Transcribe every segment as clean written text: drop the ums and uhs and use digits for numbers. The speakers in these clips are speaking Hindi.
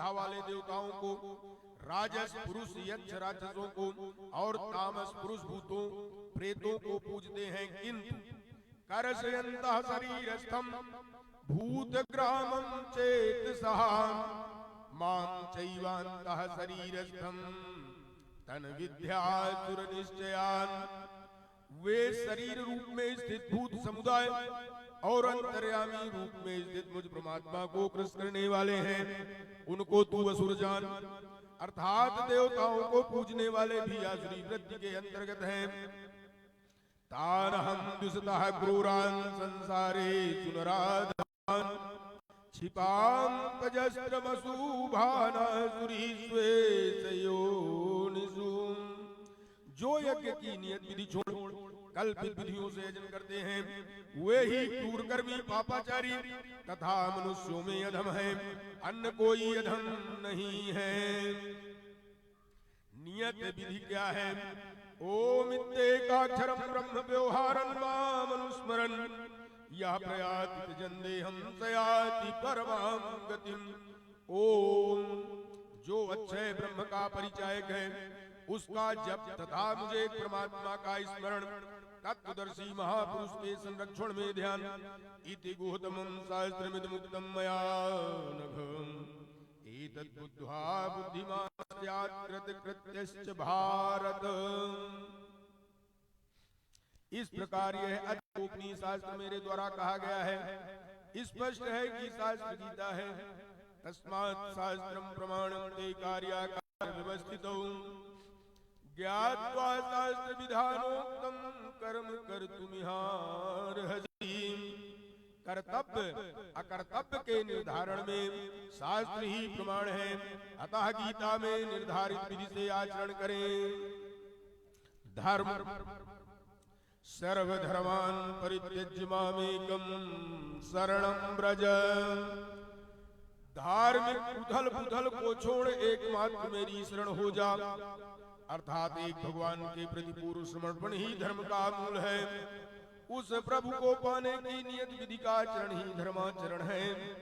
श्रद्धा वाले देवताओं को, राजस पुरुष यक्ष राक्षसों को और तामस पुरुष भूतों प्रेतों को पूजते हैं, किंतु करशयन्तः शरीरस्थं भूतग्रामं चेतसः मां चैवान्तः शरीरस्थं तन विद्यासुर निश्चयान्। वे शरीर रूप में स्थित भूत समुदाय और अंतर्यामी रूप में स्थित मुझ परमात्मा को कृष्ण करने वाले हैं, उनको तू असुर जान। अर्थात देवताओं को पूजने वाले भी आसुरी वृत्ति के अंतर्गत हैं। तानहं दुष्टः क्रूरान् संसारे सुनराधान् क्षिपां तजस्त्रमशुभानासुरीष्वेषयोनिषु। जो यज्ञ की नियत विधि छोड़ कल्पित विधियों से यजन करते हैं, वे ही क्रूरकर्मी पापाचारी तथा मनुष्यों में अधम है, अन्य कोई अधम नहीं है। नियत विधि क्या है? ओम इत्येकाक्षरं ब्रह्म व्यवहारं मामनुस्मरन् यः प्रयाति जन्देहं सयाति परमां गतिम्। ओम, जो अक्षय ब्रह्म का परिचायक है, उसका जप तथा मुझे परमात्मा का स्मरण, तत्वदर्शी महापुरुष के संरक्षण में ध्यान। इति गुह्यतमं शास्त्रमिदमुक्तं मया नघ एतद् बुद्ध्वा बुद्धिमान् स्यात् कृतकृत्यश्च भारत। इस प्रकार यह अद्योपनीय शास्त्र मेरे द्वारा कहा गया है। स्पष्ट है कि शास्त्र गीता है। तस्मात् शास्त्रं प्रमाणं ते कार्याकार्य व्यवस्थितौ ज्ञात्वा शास्त्र विधानोक्तं कर्म कर्तुमिहार्हसि। कर्तव्य अकर्तव्य के निर्धारण में शास्त्र ही प्रमाण है, अतः गीता में निर्धारित विधि से आचरण करें। धर्म सर्वधर्मान् परित्यज्य मामेकं शरणं व्रज। धार्मिक उथल पुथल को छोड़ एकमात्र मेरी शरण हो जा। अर्थात एक भगवान के प्रति पूर्ण समर्पण ही धर्म का मूल है। उस प्रभु को पाने की नियत विधि का आचरण ही धर्माचरण है,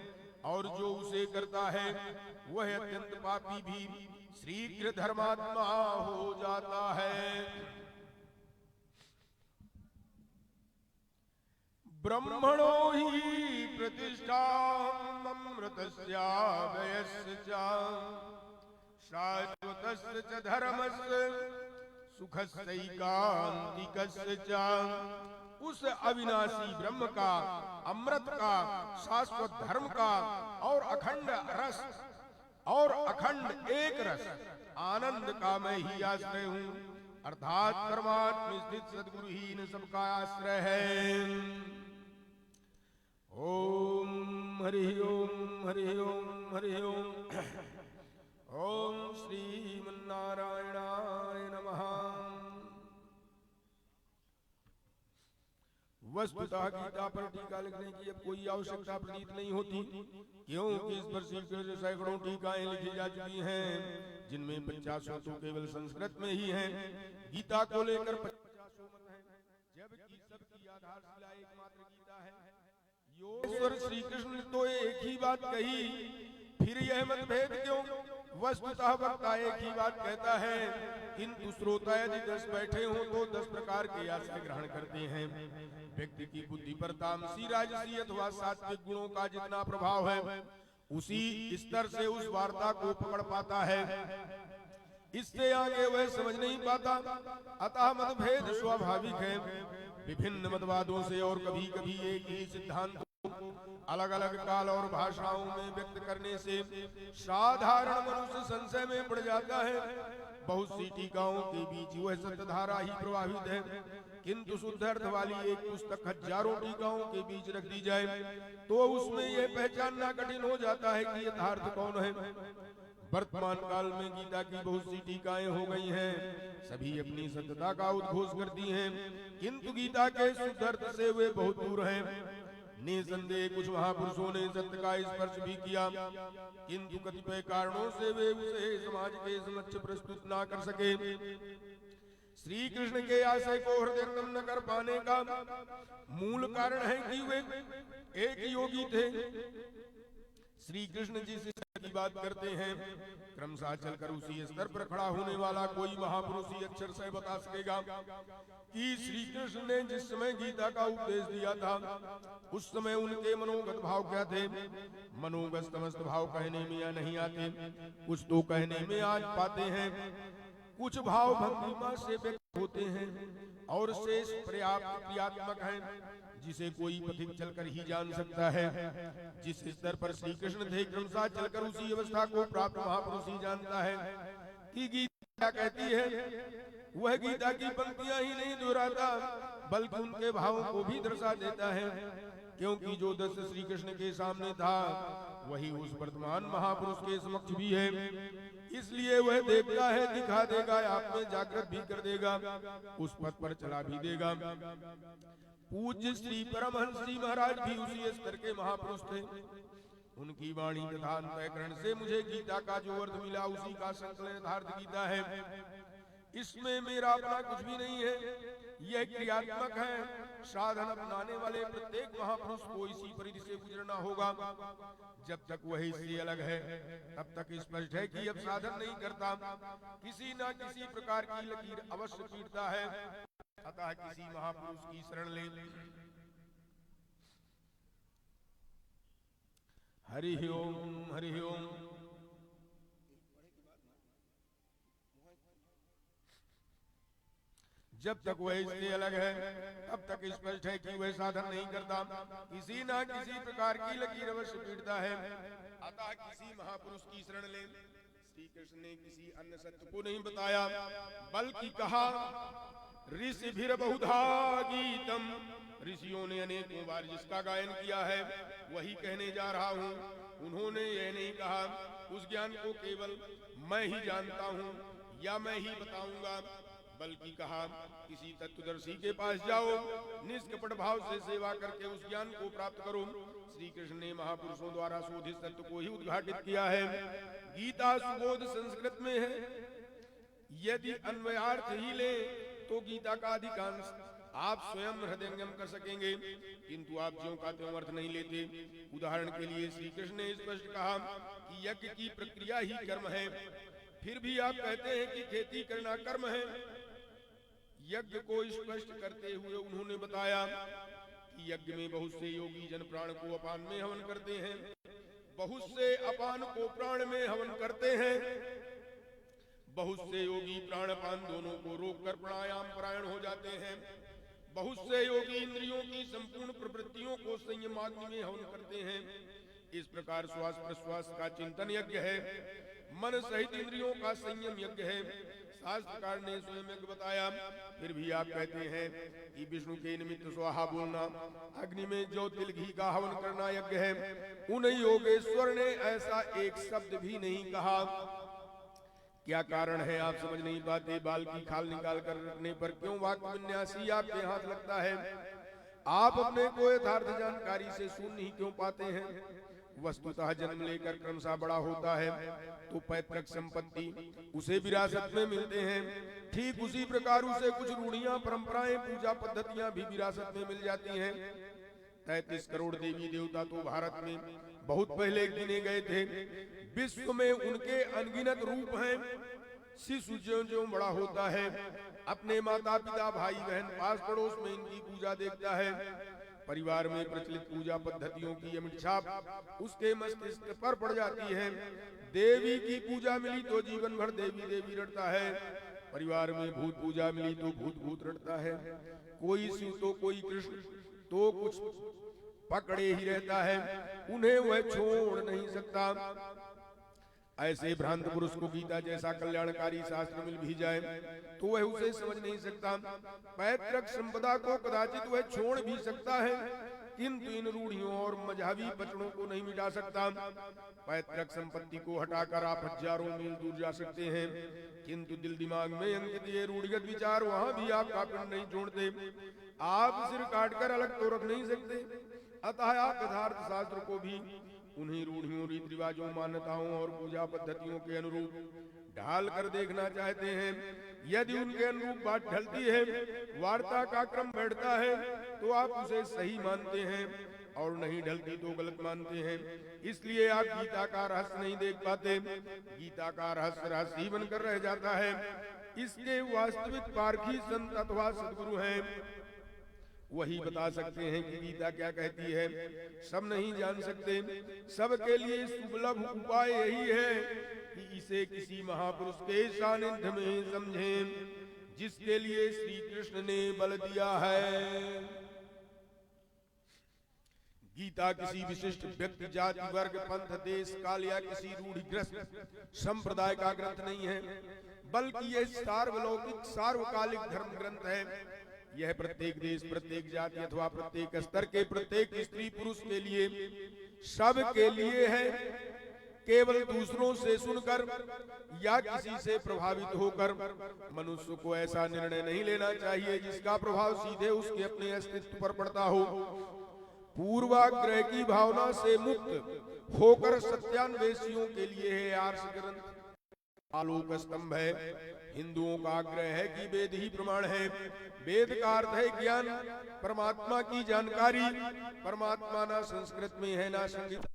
और जो उसे करता है वह अत्यंत पापी भी शीघ्र धर्मात्मा हो जाता है। ब्रह्मणो हि प्रतिष्ठामृतस्याव्ययस्य च शाश्वतस्य च धर्मस्य सुखस्यैकान्तिकस्य च। उस अविनाशी ब्रह्म का, अमृत का, शाश्वत धर्म का और अखंड रस और अखंड एक रस आनंद का मैं ही आश्रय हूँ। अर्थात परमात्मा स्थित सद्गुरु ही इन सबका आश्रय है। ओम हरि ओम हरि ओम हरि ओम। ओम श्रीमन्नारायणाय नमः। वस्तुतः गीता पर टीका लिखने की अब कोई आवश्यकता प्रतीत नहीं होती, क्योंकि इस पर सैकड़ों टीकाएं लिखी जा चुकी हैं, जिनमें 50 तो केवल संस्कृत में ही हैं। गीता को लेकर 50 मत हैं, जबकि सबकी आधारशिला एकमात्र गीता है। ईश्वर श्री कृष्ण ने तो एक ही बात कही, फिर यह मतभेद क्यों? वस्तुतः वक्ता एक ही बात कहता है, किंतु श्रोता यदि 10 बैठे हों तो 10 प्रकार के आशय ग्रहण करते हैं। व्यक्ति की बुद्धि पर तामसी, राजसी अथवा सात्विक गुणों का जितना प्रभाव है, उसी स्तर से उस वार्ता को पकड़ पाता है। इससे आगे वह समझ नहीं पाता। अतः मतभेद स्वाभाविक है। विभिन्न मतवादों से और कभी कभी एक ही सिद्धांत अलग अलग काल और भाषाओं में व्यक्त करने से साधारण मनुष्य संशय में पड़ जाता है। बहुत सी टीकाओं के बीच वह सत्यधारा ही प्रभावित है, किंतु शुद्ध अर्थ वाली एक पुस्तक हजारों टीकाओं के बीच रख दी जाए तो उसमें यह पहचानना कठिन हो जाता है कि यथार्थ कौन है। वर्तमान काल में गीता की बहुत सी टीकाएं हो गई हैं, सभी अपनी सत्यता का उद्घोष करती हैं, किंतु गीता के शुद्ध अर्थ से वे बहुत दूर हैं। निसंदेह कुछ महापुरुषों ने सत्य का स्पर्श भी किया, किंतु कतिपय कारणों से वे उसे समाज के समक्ष प्रस्तुत ना कर सके। श्री कृष्ण के आशय को हृदयंगम न कर पाने का मूल कारण है कि वे एक योगी थे। श्री कृष्ण जिस की बात करते हैं, क्रमशः चलकर उसी स्तर पर खड़ा होने वाला कोई महापुरुष ही अक्षर से बता सकेगा कि श्री कृष्ण ने जिस समय गीता का उपदेश दिया था उस समय उनके मनोगत भाव क्या थे। मनोगत समस्त भाव कहने में या नहीं आते, कुछ तो कहने में आज पाते हैं, कुछ भाव भंगिमा से व्यक्त होते हैं और शेष पर्याप्त क्रियात्मक हैं, जिसे कोई पथिक चलकर ही जान सकता है। जिस स्तर पर श्री कृष्ण थे क्रमशः चलकर उसी अवस्था को प्राप्त महापुरुष ही जानता है कि गीता क्या कहती है। वह गीता की पंक्तियां ही नहीं दोहराता बल्कि उनके भावों को भी दर्शा देता है, क्योंकि जो दृश्य श्री कृष्ण के सामने था वही उस वर्तमान महापुरुष के समक्ष भी है। इसलिए वह देखता है, दिखा देगा, आप में जागृत भी कर देगा, उस पथ पर चला भी देगा। पूज्य श्री परमहंस जी महाराज भी उसी स्तर के महापुरुष थे। उनकी वाणी तथा अंतःकरण से मुझे गीता का जो अर्थ मिला उसी का संकलन यथार्थ गीता है। इसमें मेरा अपना कुछ भी नहीं है, यह क्रियात्मक है। साधन अपनाने वाले प्रत्येक महापुरुष को इसी परिधि से गुजरना होगा। जब तक वह इससे अलग है तब तक स्पष्ट है कि अब साधन नहीं करता, किसी न किसी प्रकार की लकीर अवश्य पीटता है। अतः किसी महापुरुष की शरण ले। हरि ओम हरि ओम। जब तक वह इससे अलग है तब तक स्पष्ट है कि वह साधन नहीं करता, किसी न किसी प्रकार की लकीर अवश्य पीटता है। अतः किसी महापुरुष की शरण ले। श्री कृष्ण ने किसी अन्य सत्य को नहीं बताया बल्कि कहा, ऋषि भीर बहुधा गीतम, ऋषियों ने अनेकों बार जिसका गायन किया है वही कहने जा रहा हूँ। उन्होंने यह नहीं कहा उस ज्ञान को केवल मैं ही जानता हूँ या मैं ही बताऊंगा, बल्कि कहा किसी तत्वदर्शी के पास जाओ, निष्कपट भाव से सेवा करके उस ज्ञान को प्राप्त करो। श्री कृष्ण ने महापुरुषों द्वारा शोधित सत्य को ही उद्घाटित किया है। गीता सुबोध संस्कृत में है। यदि अन्वयार्थ ही ले तो गीता का अधिकांश आप स्वयं हृदयंगम कर सकेंगे, किंतु आप ज्यों का त्यों अर्थ नहीं लेते। उदाहरण के लिए श्री कृष्ण ने स्पष्ट कहा कि यज्ञ की प्रक्रिया ही कर्म है, फिर भी आप कहते हैं कि खेती करना कर्म है। यज्ञ को स्पष्ट करते हुए उन्होंने बताया कि यज्ञ में बहुत से योगी जन प्राण को अपान में हवन करते हैं, बहुत से अपान को प्राण में हवन करते हैं, बहुत से योगी प्राणापान दोनों को रोककर प्राणायाम परायण हो जाते हैं, बहुत से योगी इंद्रियों की संपूर्ण प्रवृत्तियों को संयमाग्नि में हवन करते हैं। इस प्रकार श्वास प्रश्वास का चिंतन यज्ञ है, मन सहित इंद्रियों का संयम यज्ञ है। शास्त्रकार ने स्वयं यज्ञ बताया, फिर भी आप कहते हैं कि विष्णु के निमित्त स्वाहा बोलना, अग्नि में जो तिल घी का हवन करना यज्ञ है। उन योगेश्वर ने ऐसा एक शब्द भी नहीं कहा। क्या कारण है आप समझ नहीं पाते? बाल की खाल निकाल कर रखने पर क्यों वाक्य विन्यासी आपके हाथ लगता है? आप अपने को यथार्थ जानकारी से शून्य ही क्यों पाते हैं? वस्तुतः जन्म लेकर क्रमशः बड़ा होता है तो पैतृक संपत्ति उसे विरासत में मिलते हैं। ठीक उसी प्रकार उसे कुछ रूढ़ियां, परंपराएं, पूजा पद्धतियां भी विरासत में मिल जाती हैं। 33 करोड़ देवी देवता तो भारत में बहुत पहले गिने गए थे। विश्व में उनके अनगिनत रूप हैं। शिशु ज्यों बड़ा होता है अपने माता पिता भाई बहन पास पड़ोस में इनकी पूजा देखता है। परिवार में प्रचलित पूजा पद्धतियों की अमिट छाप उसके मस्तिष्क पर पड़ जाती है। देवी की पूजा मिली तो जीवन भर देवी देवी रटता है। परिवार में भूत पूजा मिली तो भूत भूत रटता है। कोई शिव तो कोई कृष्ण तो कुछ पकड़े ही रहता है, उन्हें वह छोड़ नहीं सकता। ऐसे भ्रांत पुरुष को गीता जैसा कल्याणकारी शास्त्र मिल भी जाए तो वह उसे समझ नहीं सकता। पैतृक संपदा को कदाचित वह छोड़ भी सकता है, किंतु इन रूढ़ियों और मजहबी बचड़ों को नहीं मिटा सकता। पैतृक संपत्ति को हटाकर आप हजारों मील दूर जा सकते हैं, किंतु दिल दिमाग में अंकित ये रूढ़िगत विचार वहां भी आपका पिंड नहीं जोड़ते। आप सिर काटकर अलग तो रख नहीं सकते। अतः आप यथार्थ शास्त्र को भी उन्हीं रूढ़ियों, रीति रिवाजों, मान्यताओं और पूजा पद्धतियों के अनुरूप ढाल कर देखना चाहते हैं। यदि उनके अनुरूप बात ढलती है, वार्ता का क्रम बैठता है, तो आप उसे सही मानते हैं। और नहीं ढलती तो गलत मानते हैं। इसलिए आप गीता का रहस्य नहीं देख पाते। गीता का रहस्य रहस्य ही बनकर रह जाता है। इसके वास्तविक पारखी संत अथवा सदगुरु हैं, वही बता सकते हैं कि गीता क्या कहती है। सब नहीं जान सकते। सबके लिए सुलभ उपाय यही है कि इसे किसी महापुरुष के सानिध्य में समझें, जिसके लिए श्री कृष्ण ने बल दिया है। गीता किसी विशिष्ट व्यक्ति, जाति, वर्ग, पंथ, देश, काल या किसी रूढ़िग्रस्त संप्रदाय का ग्रंथ नहीं है, बल्कि यह सार्वलौकिक सार्वकालिक धर्म ग्रंथ है। यह प्रत्येक देश, प्रत्येक जाति अथवा प्रत्येक स्तर के प्रत्येक स्त्री पुरुष के लिए, सब के लिए है। केवल दूसरों से सुनकर या किसी से प्रभावित होकर मनुष्य को ऐसा निर्णय नहीं लेना चाहिए जिसका प्रभाव सीधे उसके अपने अस्तित्व पर पड़ता हो। पूर्वाग्रह की भावना से मुक्त होकर सत्यान्वेषियों के लिए है आर्ष ग्रंथ। आलोक स्तंभ है। हिंदुओं का आग्रह है कि वेद ही प्रमाण है। वेद का अर्थ है ज्ञान, परमात्मा की जानकारी। परमात्मा ना संस्कृत में है ना संगीत।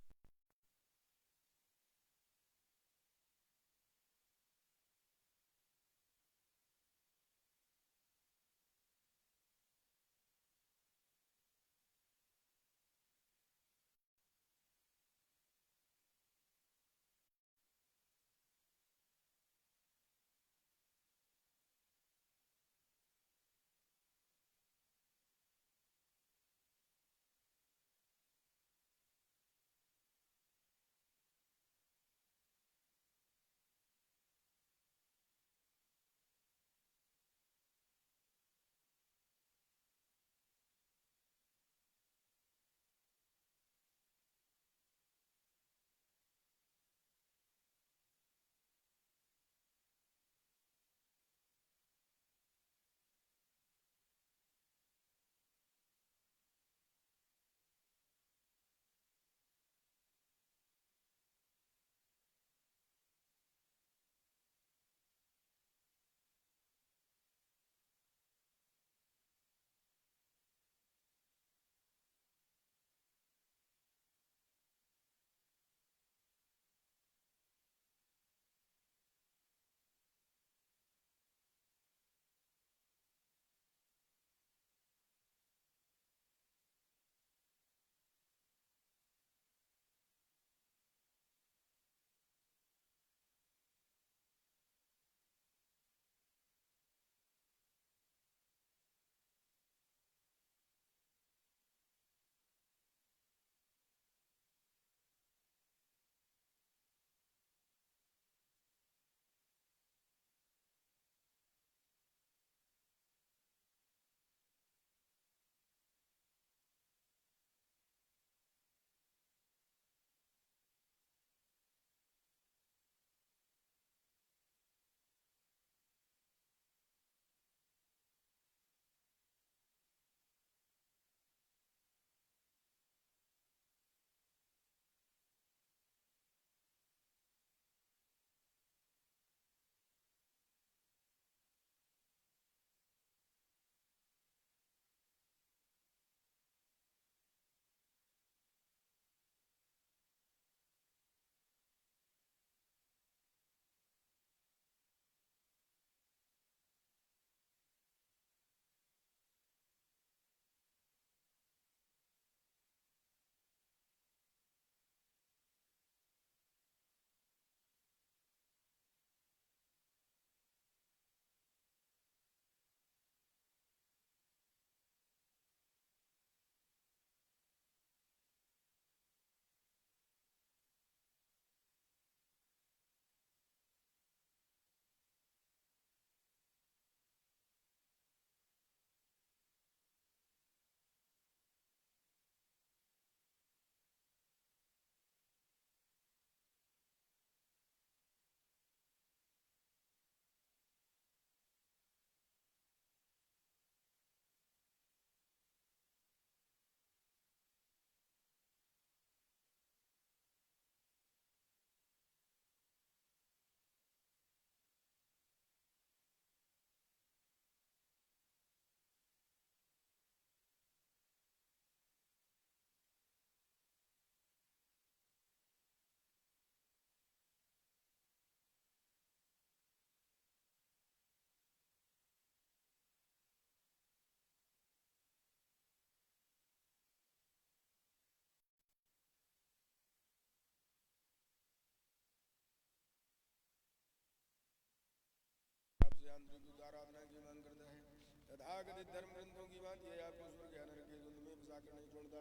तथाकथित धर्म ग्रंथों की बात यह आपको स्वर्ग या नरक के द्वंद्व में फंसाकर नहीं छोड़ता,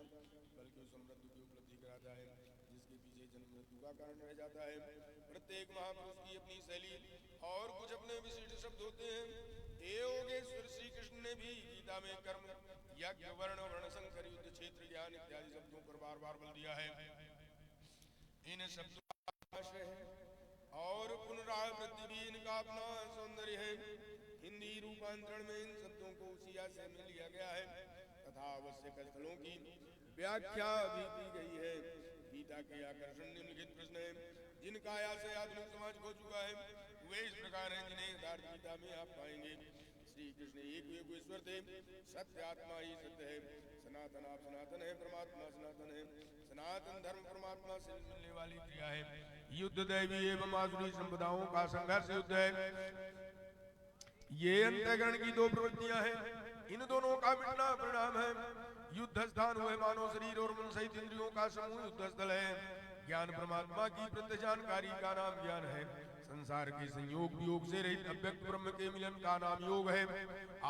बल्कि उस समृद्धि की उपलब्धि कराता है जिसके पीछे जन्म मृत्यु का कारण रह जाता है। प्रत्येक महापुरुष की अपनी शैली और कुछ अपने विशिष्ट शब्द होते हैं। हे योगेश्वर, श्री कृष्ण ने भी गीता में कर्म, यज्ञ, वर्ण, वर्णशंकर, युद्ध, क्षेत्र, ज्ञान इत्यादि शब्दों पर बार बार बल दिया है। इन शब्दों का आशय है और पुनरावृत्ति भी इनका अपना सौंदर्य है। हिंदी रूपांतरण में इन शब्दों को उसी आशय में लिया गया है तथा आवश्यक स्थलों की व्याख्या भी की गई है। गीता के आकर्षण निम्नलिखित प्रश्न है जिनका आशय आधुनिक समाज खो चुका है। वे इस प्रकार हैं जिन्हें यथार्थ गीता में आप पाएंगे। श्री कृष्ण एक ईश्वर थे, सत्य आत्मा ही सत्य है, सनातन आप सनातन है, परमात्मा सनातन है, सनातन धर्म परमात्मा से मिलने वाली क्रिया है। युद्ध दैवी एवं आसुरी संपदाओं का संघर्ष युद्ध है। ये अंतःकरण की दो प्रवृत्तियां हैं, इन दोनों का मिटना परिणाम है। युद्ध स्थान हुए मानव शरीर और मन सहित इंद्रियों का समूह युद्ध स्थल है। ज्ञान परमात्मा की प्रत्यक्ष जानकारी का नाम ज्ञान है। संसार के संयोग वियोग से रहित अव्यक्त ब्रह्म के मिलन का नाम योग है।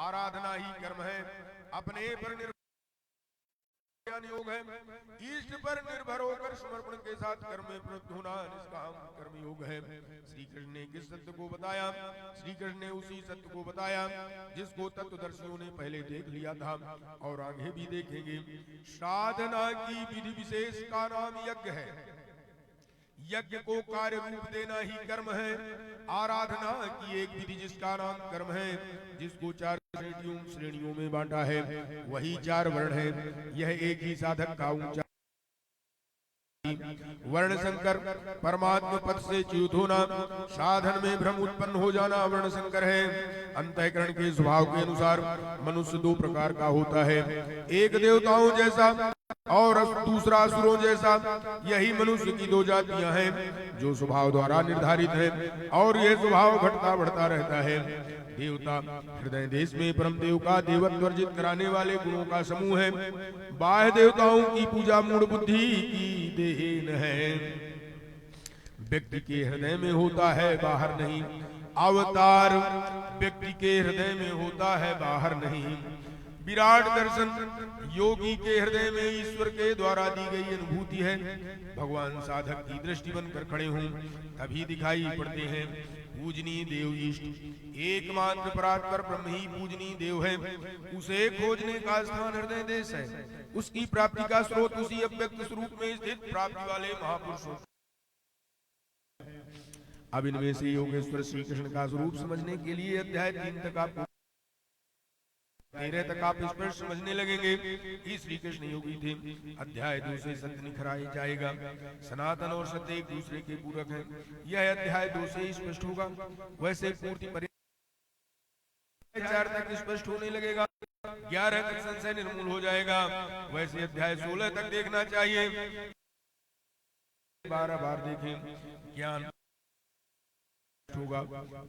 आराधना ही कर्म है। अपने पर निर्भर योग है। इष्ट पर निर्भर होकर समर्पण के साथ कर्म में प्रवृत्त होना निष्काम कर्म योग है। श्री कृष्ण ने किस सत्य को बताया? श्री कृष्ण ने उसी सत्य को बताया जिसको तत्वदर्शियों ने पहले देख लिया था और आगे भी देखेंगे। साधना की विधि विशेष का नाम यज्ञ है। यज्ञ को कार्य रूप देना ही कर्म है। आराधना की एक विधि जिसका नाम कर्म है, जिसको चार श्रेणियों में बांटा है, वही चार वर्ण है। यह एक ही साधक का ऊंचा वर्ण संकर परमात्मा पद से च्युत होना, साधन में भ्रम उत्पन्न हो जाना वर्ण संकर है। अंतःकरण के स्वभाव के अनुसार मनुष्य दो प्रकार का होता है, एक देवताओं जैसा और दूसरा असुरों जैसा। यही मनुष्य की दो जातियां हैं जो स्वभाव द्वारा निर्धारित है और यह स्वभाव घटता बढ़ता रहता है। देवता हृदय देश में परम देव का देवत्व अर्जित कराने वाले गुणों का समूह है। बाह्य देवताओं की पूजा मूढ़ बुद्धि की देन है। व्यक्ति के हृदय में होता है, बाहर नहीं। अवतार व्यक्ति के हृदय में होता है, बाहर नहीं। विराट दर्शन योगी के हृदय में ईश्वर के द्वारा दी गई अनुभूति है। भगवान साधक की दृष्टि बनकर खड़े हों तभी दिखाई पड़ते हैं। पूजनीय देव इष्ट एकमात्र परात्पर ब्रह्म ही पूजनीय देव है। उसे खोजने का स्थान हृदय देश है। उसकी प्राप्ति का स्रोत उसी अव्यक्त स्वरूप में स्थित प्राप्ति वाले महापुरुषों। अब इनमें से योगेश्वर श्री कृष्ण का स्वरूप समझने के लिए अध्याय 3 तक आप 13 तक आप स्पष्ट समझने लगेंगे कि श्री कृष्ण योगी थे। अध्याय 2 से सत्य निखराया जाएगा। सनातन और सत्य एक दूसरे के पूरक हैं। यह अध्याय 2 से स्पष्ट होगा। वैसे पूर्ति 4 तक स्पष्ट होने लगेगा। 11 तक संशय निर्मूल हो जाएगा। वैसे अध्याय 16 तक देखना चाहिए। 12 बार देखें ज्ञान होगा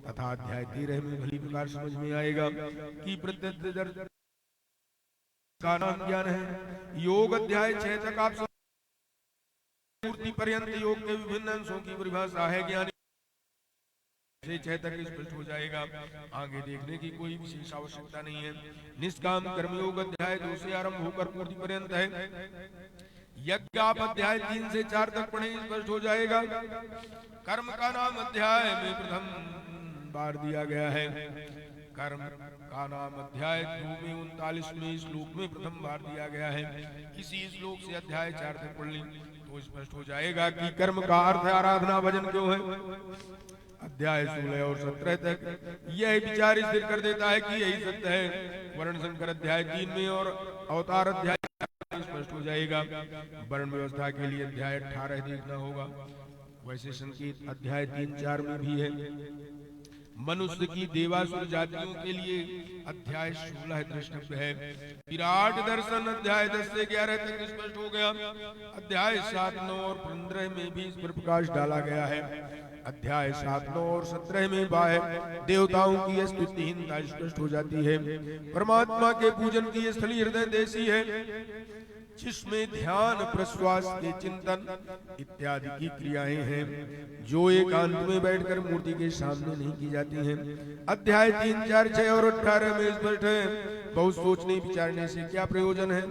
तथा अध्याय 13 में भली प्रकार समझ में आएगा कि प्रत्यक्ष का नाम ज्ञान है। योग अध्याय 6 तक आप पूर्ति पर्यंत योग के विभिन्न अंशों की परिभाषा है। ज्ञान से 6 तक स्पष्ट हो जाएगा। आगे देखने की कोई विशेष आवश्यकता नहीं है। निष्काम कर्मयोग अध्याय 2 से आरंभ होकर पूर्ति पर्यंत है। यज्ञ आप अध्याय 3 से 4 तक पढ़े, स्पष्ट हो जाएगा। कर्म का नाम अध्याय में प्रथम बार दिया गया है। कर्म का नाम अध्याय 2 में 39वें श्लोक में प्रथम बार दिया गया है। इसी श्लोक से अध्याय 4 तक पढ़ लें तो स्पष्ट हो जाएगा कि कर्म का अर्थ आराधना भजन क्यों है। अध्याय 16 और 17 तक यह विचार स्थिर कर देता है कि यही सत्य है। वर्ण संकर अध्याय 3 में और अवतार अध्याय स्पष्ट हो जाएगा। वर्ण व्यवस्था के लिए अध्याय 18 देखना होगा। वैसे संकेत अध्याय 3-4 में भी है। मनुष्य की देवासुर जातियों के लिए अध्याय 16 द्रष्टव्य है। विराट दर्शन अध्याय 10 से 11 तक स्पष्ट हो गया। अध्याय 7, 9 और 15 में भी इस पर प्रकाश डाला गया है। अध्याय 7, 9 और 17 में बाह्य देवताओं की स्तुतिहीनता स्पष्ट हो जाती है। परमात्मा के पूजन की स्थली हृदय देशी है। जिसमें ध्यान, प्रश्वास के चिंतन इत्यादि की क्रियाएं हैं, जो एकांत में बैठकर मूर्ति के सामने नहीं की जाती हैं। अध्याय 3, 4, 6 और 18 में स्पष्ट है। बहुत सोचने विचारने से क्या प्रयोजन है?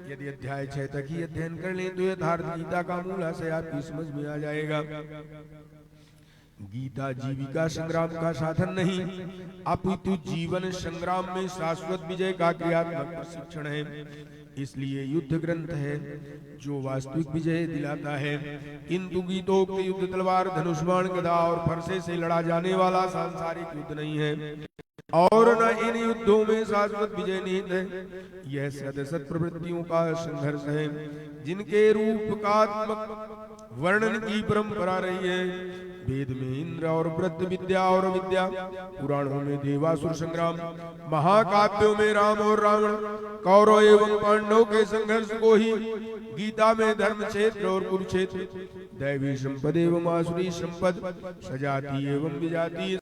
यदि अध्याय 6 तक ही अध्ययन कर लें तो यथार्थ गीता का मूलाशय आपकी समझ में आ जाएगा। गीता जीविका संग्राम का साधन नहीं, अपितु जीवन संग्राम में शाश्वत विजय का क्रियात्मक प्रशिक्षण है। इसलिए युद्ध ग्रंथ है जो वास्तविक विजय दिलाता है। किंतु गीतोक्त युद्ध तलवार, धनुष, बाण, गदा और फरसे से लड़ा जाने वाला सांसारिक युद्ध नहीं है, और न इन युद्धों में शाश्वत विजय निहित है। यह सदसत प्रवृत्तियों का संघर्ष है, जिनके रूपकात्मक वर्णन की परंपरा रही है। वेद में इंद्र और वृत्त विद्या और विद्या, पुराणों में देवासुर संग्राम, महाकाव्यों में राम और रावण, कौरव एवं पांडव के संघर्ष को ही गीता में धर्म क्षेत्र और कुरुक्षेत्र, दैवी संपद एवं आसुरी संपद, सजाती एवं विजाती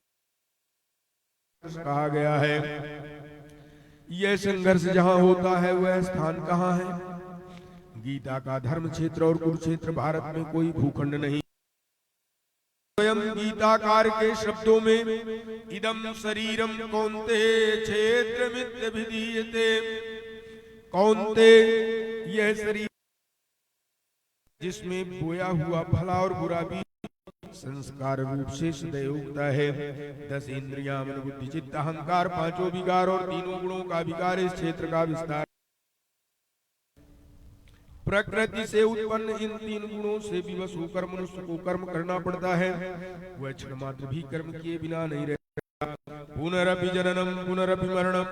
कहा गया है। यह संघर्ष जहां होता है वह स्थान कहां है? गीता का धर्म क्षेत्र और कुरुक्षेत्र भारत में कोई भूखंड नहीं। स्वयं गीताकार के शब्दों में इदम शरीरम कौन्तेय क्षेत्रमित्यभिधीयते, कौन्तेय यह शरीर जिसमें बोया हुआ भला और बुरा भी संस्कार रूप से सदैव उगता है। 10 इंद्रियां, मन, बुद्धि, चित्त, अहंकार, 5 विकार और 3 गुणों का विकार इस क्षेत्र का विस्तार। प्रकृति से उत्पन्न इन 3 गुणों से विवश होकर मनुष्य को कर्म करना पड़ता है। वह क्षण मात्र भी कर्म किए बिना नहीं रहता। पुनरपि जननम पुनरपि मरणम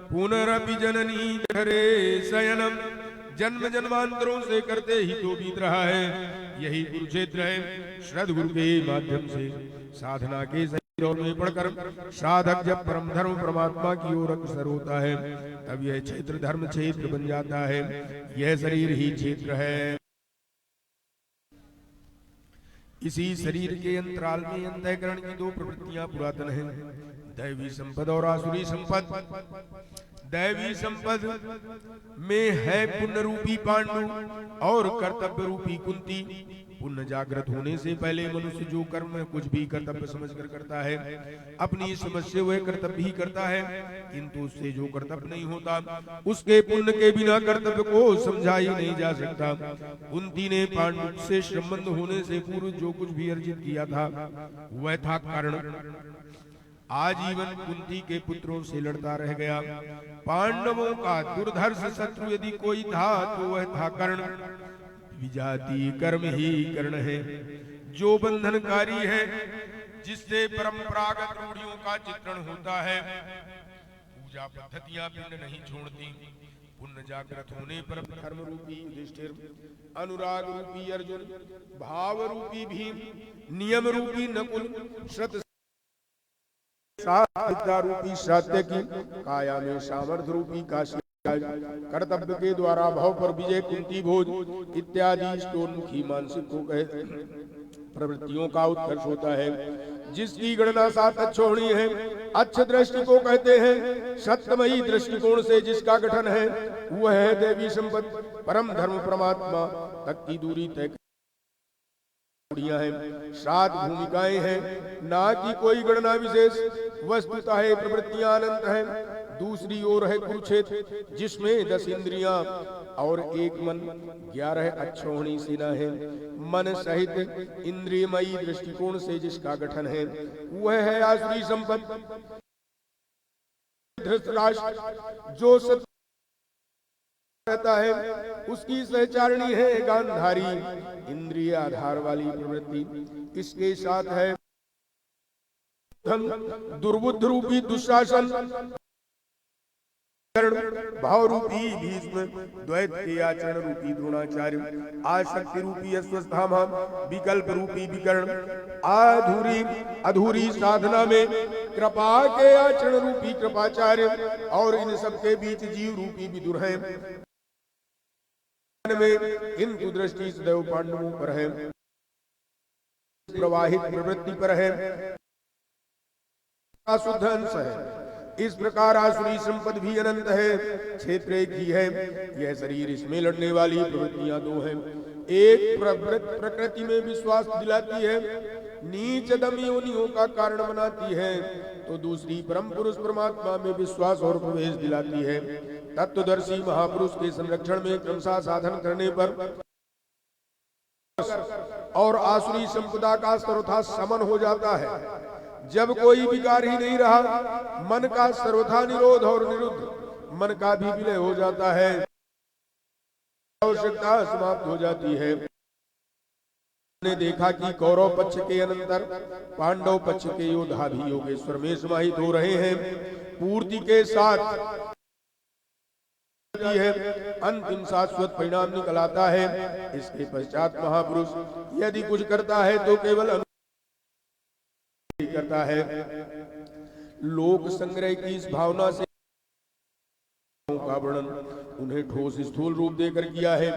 पुनरपि जननी जठरे शयनम, जन्म जन्मांतरों से करते ही तो बीत रहा है। यही कुरुक्षेत्र है। श्रद्ध गुरु के माध्यम से साधना के सही दौर में पढ़कर साधक जब परम धर्म परमात्मा की ओर अग्रसर होता है, तब यह क्षेत्र धर्म क्षेत्र बन जाता है। यह शरीर ही क्षेत्र है। इसी शरीर के अंतराल में अंतःकरण की 2 प्रवृत्तियां पुरातन हैं, दैवी संपद और आसुरी संपद। दैवी संपद में है पुण्य रूपी पांडु और कर्तव्य रूपी कुंती। पुण्य जागृत होने से पहले मनुष्य जो कर्म कुछ भी कर्तव्य समझकर करता है, अपनी समझ से वह कर्तव्य ही करता है, किंतु उससे जो कर्तव्य नहीं होता उसके पुण्य के बिना कर्तव्य को समझा ही नहीं जा सकता। कुंती ने पांडु से संबंध होने से पूर्व जो कुछ भी अर्जित किया था वह था कर्ण। आजीवन कुंती के पुत्रों से लड़ता रह गया। पांडवों का दुर्धर्ष शत्रु यदि कोई था तो वह था कर्ण। विजातीय कर्म ही कर्ण है, जो बंधनकारी है, जिससे परंपरागत रूढ़ियों का चित्रण होता है। पूजा पद्धतियां पिंड नहीं छोड़ती। पुण्य जागृत होने पर धर्म रूपी युधिष्ठिर, अनुराग रूपी अर्जुन, भाव रूपी भीम, नियम रूपी नकुल, श्रत विद्या रूपी सात्यकी, काया में सामर्थ्य रूपी काशी, कर्तव्य के द्वारा भाव पर विजय कुंती भोज इत्यादि स्टोरमुखी मानसिक को कहे प्रवृत्तियों का उत्कर्ष होता है, जिसकी गणना 7 अक्षोहिणी है। अच्छ दृष्टि को कहते हैं। सप्तमयी दृष्टिकोण से जिसका गठन है वह है देवी संपत्ति। परम धर्म परमात्मा तक की दूरी तय है। 7 भूमिकाएं हैं, ना कि कोई गणना विशेष। वस्तुतः है प्रवृत्तियां अनंत है। दूसरी ओर है कुरुक्षेत्र, जिसमें 10 इंद्रियां और 1 मन, 11 अक्षोहिणी सेना है। मन सहित इंद्रियमयी दृष्टिकोण से जिसका गठन है वह है आसुरी संपत्ति। धृतराष्ट्र जो सत्य रहता है उसकी सहचारिणी है गांधारी, इंद्रिय आधार वाली प्रवृत्ति। इसके साथ है दुर्बुद्ध रूपी दुशासन, भाव रूपी भीष्म, द्वैत के आचरण रूपी द्रोणाचार्य, आसक्ति रूपी अश्वत्थामा, विकल्प रूपी विकर्ण, अधूरी साधना में कृपा के आचरण रूपी कृपाचार्य, और इन सबके बीच जीव रूपी विदुर है। में इनकी दृष्टि सदैव पांडवों पर है, प्रवाहित प्रवृत्ति पर है, शुद्ध अंश है। इस प्रकार आसुरी संपद भी अनंत है, क्षेत्र एक ही है। यह शरीर, इसमें लड़ने वाली प्रवृत्तियां दो हैं। एक प्रकृति में विश्वास दिलाती है, नीच दम योनियों का कारण बनाती है, तो दूसरी परम पुरुष परमात्मा में विश्वास और प्रवेश दिलाती है। तत्वदर्शी महापुरुष के संरक्षण में क्रमशः साधन करने पर और आसुरी संपदा का सर्वथा समन हो जाता है। जब कोई विकार ही नहीं रहा, मन का सर्वथा निरोध और निरुद्ध, मन का भी विलय हो जाता है, आवश्यकता समाप्त हो जाती है। ने देखा कि कौरव पक्ष के अनंतर पांडव पक्ष के योद्धा भी योगेश्वर में समाहित हो रहे हैं। पूर्ति के साथ है, अंतिम शाश्वत परिणाम निकल आता है। इसके पश्चात महापुरुष यदि कुछ करता है तो केवल करता है। लोक संग्रह की इस भावना से का वर्णन उन्हें ठोस स्थूल रूप देकर किया है।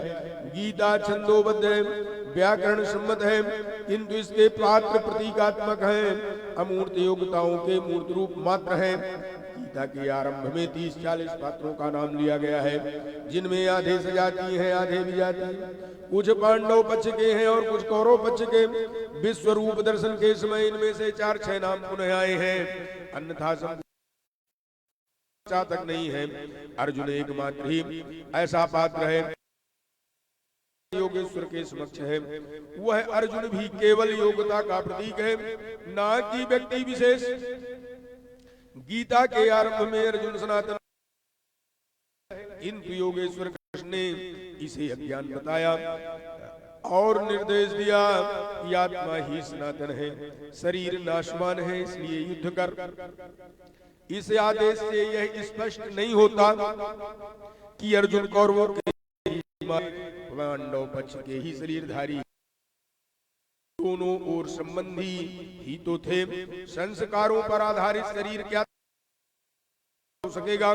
गीता छंदोबद्ध है, व्याकरण सम्मत है, किंतु इसके पात्र प्रतीकात्मक हैं, अमूर्त योग्यताओं के मूर्त रूप मात्र हैं। गीता के आरंभ में 30-40 पात्रों का नाम लिया गया है, जिनमें आधे सजाती हैं, आधे विजाती। कुछ पांडव पक्ष के हैं और कुछ कौरव पक्ष के। विश्व रूप दर्शन के समय इनमें से 4-6 नाम पुनः आए हैं, अन्यथा तक नहीं है। अर्जुन एकमात्र ही ऐसा पात्र है योगेश्वर के समक्ष है। वह अर्जुन भी केवल योग्यता का प्रतीक है, ना कि व्यक्ति विशेष। गीता के आरंभ में अर्जुन सनातन, किंतु योगेश्वर कृष्ण ने इसे अज्ञान बताया और निर्देश दिया कि आत्मा ही सनातन है, शरीर नाशवान है, इसलिए युद्ध कर। इस आदेश से यह स्पष्ट नहीं होता कि अर्जुन कौरवों के पांडव पक्ष के ही शरीरधारी, दोनों ओर संबंधी ही तो थे। संस्कारों पर आधारित शरीर क्या हो सकेगा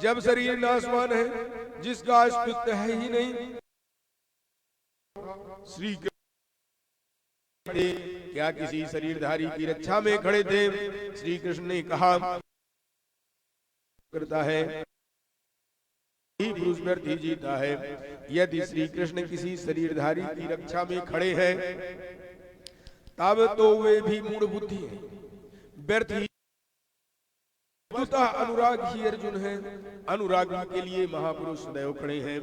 जब शरीर नाशवान है, जिसका अस्तित्व है ही नहीं। श्री क्या किसी शरीरधारी की रक्षा में खड़े थे? श्री कृष्ण ने कहा करता है पुरुष व्यर्थी जीता है। यदि श्री कृष्ण किसी शरीरधारी की रक्षा में खड़े हैं, तब तो वे भी मूढ़ बुद्धि है, व्यर्थी। अनुराग ही अर्जुन है, अनुरागी के लिए महापुरुष सदैव खड़े हैं।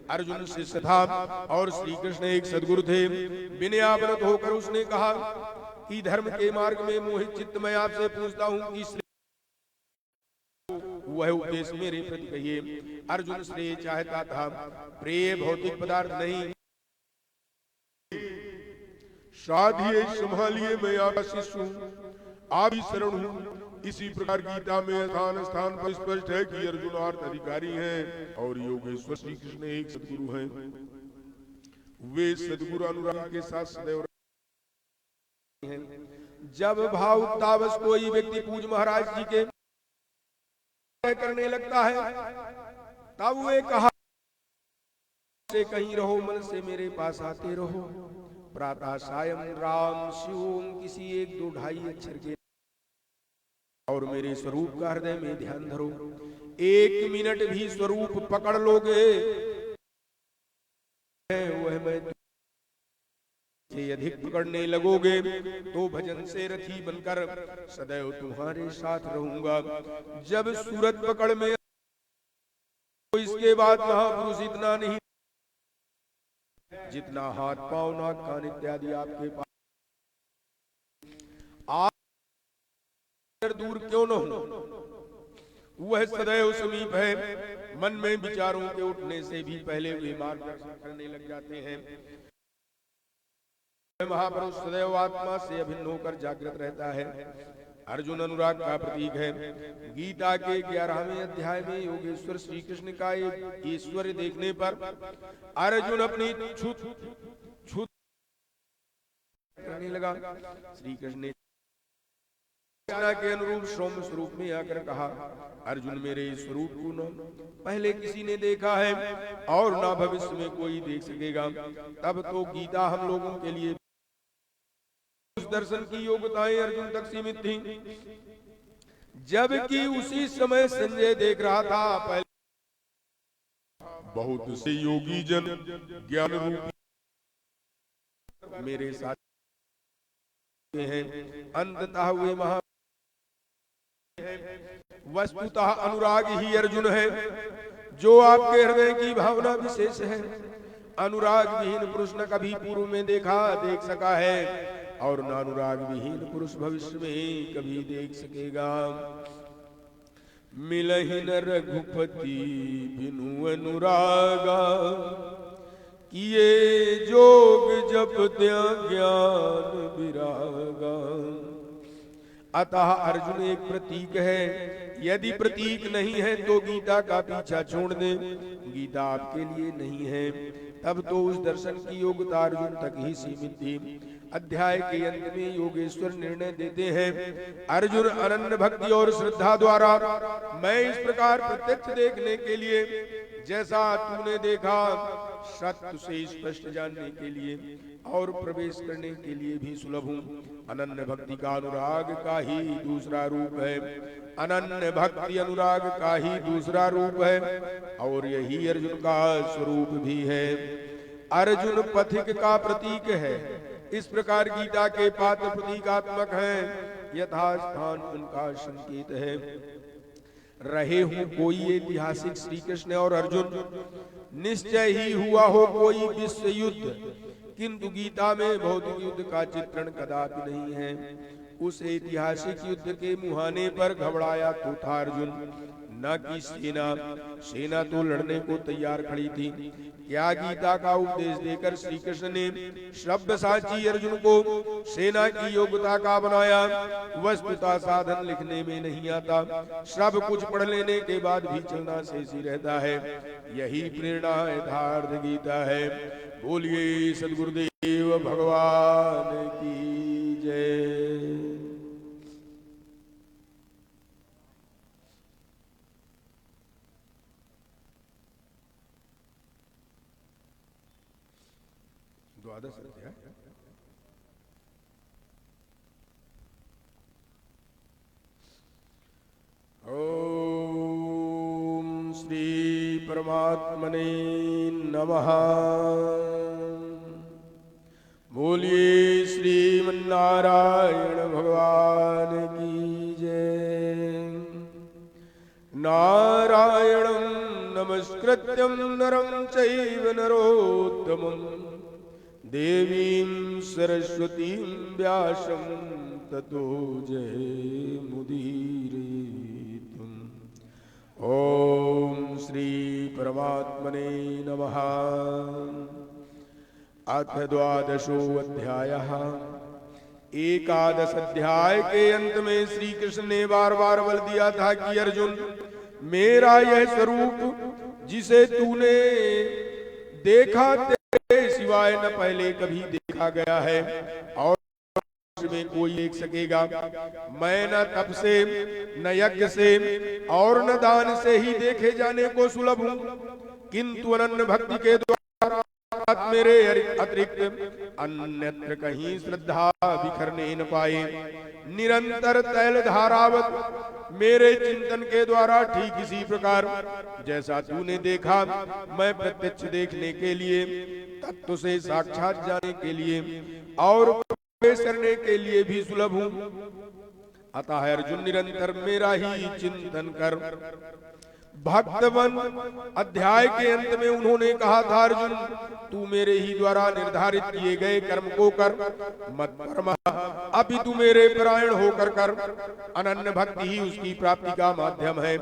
अर्जुन शिष्य था और श्री कृष्ण एक सद्गुरु थे। विनयावनत होकर उसने कहा कि धर्म के मार्ग में मोहित चित्त मैं आपसे पूछता हूँ कि वह उपदेश मेरे प्रति कहिए। अर्जुन श्रेय चाहता था, प्रिय भौतिक पदार्थ नहीं। साधिए संभालिए, मैं आपका शिष्य हूँ, आप ही शरण हूँ। इसी प्रकार गीता में स्थान स्थान पर स्पष्ट है कि अर्जुन अर्थ अधिकारी हैं और योगेश्वर श्री कृष्ण एक सद्गुरु हैं। वे सद्गुरु अनुराग के साथ सदैव हैं। जब भाव तावस कोई व्यक्ति पूज महाराज जी के करने लगता है, तब वे कहा से कहीं रहो, मन से मेरे पास आते रहो। प्रातः सायं राम शिवोम किसी 1-2-2.5 अक्षर के और मेरे स्वरूप का हृदय में ध्यान धरो। 1 मिनट भी स्वरूप पकड़ लोगे, वह मैं से अधिक पकड़ने लगोगे तो भजन से रथी बनकर सदैव तुम्हारे साथ रहूंगा। जब सूरत पकड़ में तो इसके बाद महापुरुष इतना नहीं जितना हाथ पांव नाक कान इत्यादि आपके पास। आप दूर क्यों न हो, वह सदैव समीप है। मन में विचारों के उठने से भी पहले वे मार्गदर्शन करने लग जाते हैं। महापुरुष सदैव आत्मा से अभिन्न होकर जागृत रहता है। अर्जुन अनुराग का प्रतीक है। गीता के 11वें अध्याय में योगेश्वर श्री कृष्ण का ईश्वर देखने पर अर्जुन अपनी छूत करने लगा। श्री कृष्ण ने के अनुरूप सौम्य स्वरूप में आकर कहा, अर्जुन मेरे स्वरूप को न पहले किसी ने देखा है और ना भविष्य में कोई देख सकेगा। तब तो गीता हम लोगों के लिए उस दर्शन की योग्यताएं अर्जुन तक सीमित थी। जबकि उसी समय संजय देख रहा था पहले बहुत से योगी जन ज्ञान रूपी मेरे साथ हैं, अंततः वे महा वस्तुतः अनुराग ही अर्जुन है जो आपके हृदय की भावना विशेष है। अनुराग विहीन पुरुष न कभी पूर्व में देख सका है और न अनुराग विहीन पुरुष भविष्य में कभी देख सकेगा। मिलहि न रघुपति बिनु अनुरागा, किए जोग जप ज्ञान विरागा। अतः अर्जुन एक प्रतीक है, यदि प्रतीक नहीं है तो गीता का पीछा छोड़ दे। गीता आपके लिए नहीं है, तब तो उस दर्शन की योग्यता अर्जुन तक ही सीमित थी। अध्याय के अंत में योगेश्वर निर्णय देते हैं, अर्जुन अनन्य भक्ति और श्रद्धा द्वारा मैं इस प्रकार प्रत्यक्ष देखने के लिए जैसा तूने देखा, सत्य से स्पष्ट जानने के लिए और प्रवेश करने के लिए भी सुलभ हूँ। अनन्य भक्ति का अनुराग का ही दूसरा रूप है, अनन्य भक्ति अनुराग का ही दूसरा रूप है और यही अर्जुन का स्वरूप भी है। अर्जुन पथिक का प्रतीक है, इस प्रकार गीता के पात्र प्रतीकात्मक हैं, यथास्थान उनका संकेत है। रहे हो कोई ऐतिहासिक श्री कृष्ण और अर्जुन, निश्चय ही हुआ हो कोई विश्व युद्ध, किंतु गीता में भौतिक युद्ध का चित्रण कदापि नहीं है। उस ऐतिहासिक युद्ध के मुहाने पर घबराया तो था अर्जुन, न कि सेना तो लड़ने को तैयार खड़ी थी। क्या गीता का उपदेश देकर श्री कृष्ण ने शब्दसाची अर्जुन को सेना की योग्यता का बनाया? वस्तुतः साधन लिखने में नहीं आता, सब कुछ पढ़ लेने के बाद भी चलना शेष ही रहता है। यही प्रेरणा यथार्थ गीता है। बोलिए सद्गुरुदेव भगवान की जय। द्वादश अध्याय। ओम श्री परमात्मने नमः। बोलिए श्रीमन्नारायण भगवान की जय। नारायणं नमस्कृत्यं नरं चैव नरोत्तमं, देवीं सरस्वतीं व्यासं ततो जयमुदीरयेत्। ओम श्री परमात्मने नमः। अथ द्वादशो अध्यायः। एकादश अध्याय के अंत में श्री कृष्ण ने बार बार बल दिया था कि अर्जुन, मेरा यह स्वरूप जिसे तूने देखा तेरे सिवाय न पहले कभी देखा गया है और में कोई देख सकेगा। मैं न तप से न यज्ञ से और न दान से ही देखे जाने को सुलभ हूँ, किंतु अनन्य भक्ति के द्वारा मेरे अतिरिक्त अन्यत्र कहीं श्रद्धा बिखरने न पाए। निरंतर तैल धारावत मेरे चिंतन के द्वारा ठीक इसी प्रकार जैसा तूने देखा, मैं प्रत्यक्ष देखने के लिए, तत्व से साक्षात जाने के लिए और प्रवेश करने के लिए भी सुलभ हूँ। अतः अर्जुन निरंतर मेरा ही चिंतन कर। भक्तवन अध्याय के अंत में उन्होंने कहा था, अर्जुन तू मेरे ही द्वारा निर्धारित किए गए कर्म को कर, मत परम अभी तू मेरे परायण होकर कर। अनन्य भक्ति ही उसकी प्राप्ति का माध्यम है।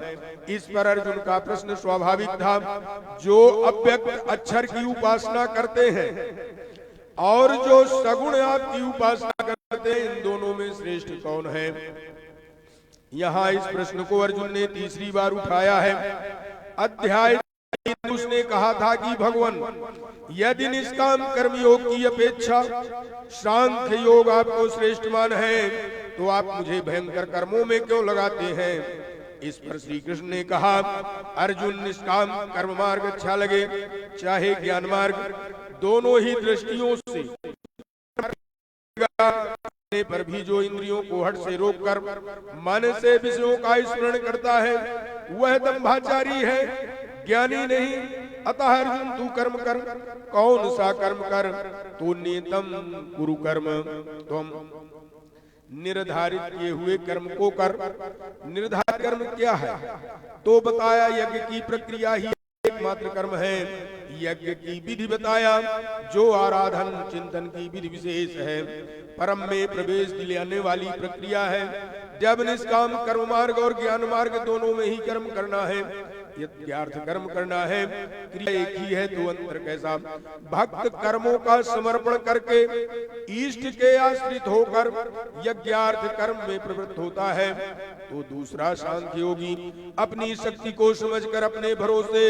इस पर अर्जुन का प्रश्न स्वाभाविक था, जो अव्यक्त अक्षर की उपासना करते हैं और जो सगुण आपकी उपासना करते हैं, इन दोनों में श्रेष्ठ कौन है? यहाँ इस प्रश्न को अर्जुन ने तीसरी बार उठाया है। अध्याय उसने कहा था कि भगवान, यदि निष्काम कर्म योग की अपेक्षा सांख्य योग आपको श्रेष्ठ मान है, तो आप मुझे भयंकर कर्मों में क्यों लगाते हैं? इस पर श्री कृष्ण ने कहा, अर्जुन निष्काम कर्म मार्ग अच्छा लगे चाहे ज्ञान मार्ग, दोनों ही दृष्टियों से पर भी जो इंद्रियों को हट से रोककर मन से विषयों का स्मरण करता है वह दंभाचारी है, ज्ञानी नहीं। अतः अर्जुन तू कर्म कर। कौन सा कर्म कर? तो नियतम कुरु कर्म, तुम निर्धारित किए हुए कर्म को कर। निर्धारित कर्म क्या है? तो बताया यज्ञ की प्रक्रिया ही एकमात्र कर्म है। यज्ञ की विधि बताया जो आराधन चिंतन की विधि विशेष है, परम में प्रवेश दिलाने वाली प्रक्रिया है। जब निष्काम कर्म मार्ग और ज्ञान मार्ग दोनों में ही कर्म करना है, यज्ञार्थ कर्म करना है, क्रिया एक ही है तो अंतर कैसा? भक्त कर्मों का समर्पण करके इष्ट के आश्रित होकर यज्ञार्थ कर्म में प्रवृत्त होता है, तो दूसरा सांख्य योगी अपनी शक्ति को समझकर अपने भरोसे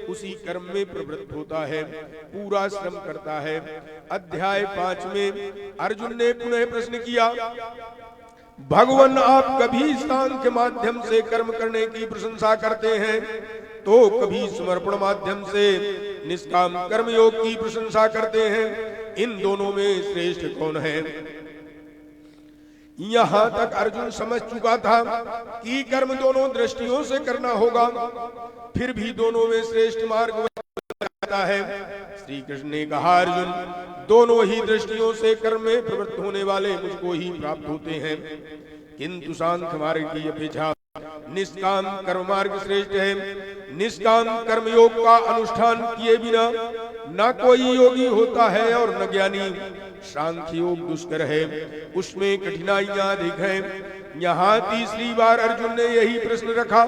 उसी कर्म में प्रवृत्त होता है, पूरा श्रम करता है। अध्याय 5 में अर्जुन ने पुनः प्रश्न किया, भगवान आप कभी सांख्य माध्यम से कर्म करने की प्रशंसा करते हैं तो कभी समर्पण माध्यम से निष्काम कर्म योग की प्रशंसा करते हैं, इन दोनों में श्रेष्ठ कौन है? यहां तक अर्जुन समझ चुका था कि कर्म दोनों दृष्टियों से करना होगा, फिर भी दोनों में श्रेष्ठ मार्ग है। श्री कृष्ण ने कहा, अर्जुन दोनों ही दृष्टियों से कर्म में प्रवृत्त होने वाले मुझको ही प्राप्त होते हैं, किंतु सांख्य मार्ग की अपेक्षा निष्काम कर्म मार्ग श्रेष्ठ है। निष्काम कर्म योग का अनुष्ठान किए बिना न कोई योगी होता है और न ज्ञानी। सांख्य योग दुष्कर है, उसमें कठिनाइयां अधिक हैं। यहाँ तीसरी बार अर्जुन ने यही प्रश्न रखा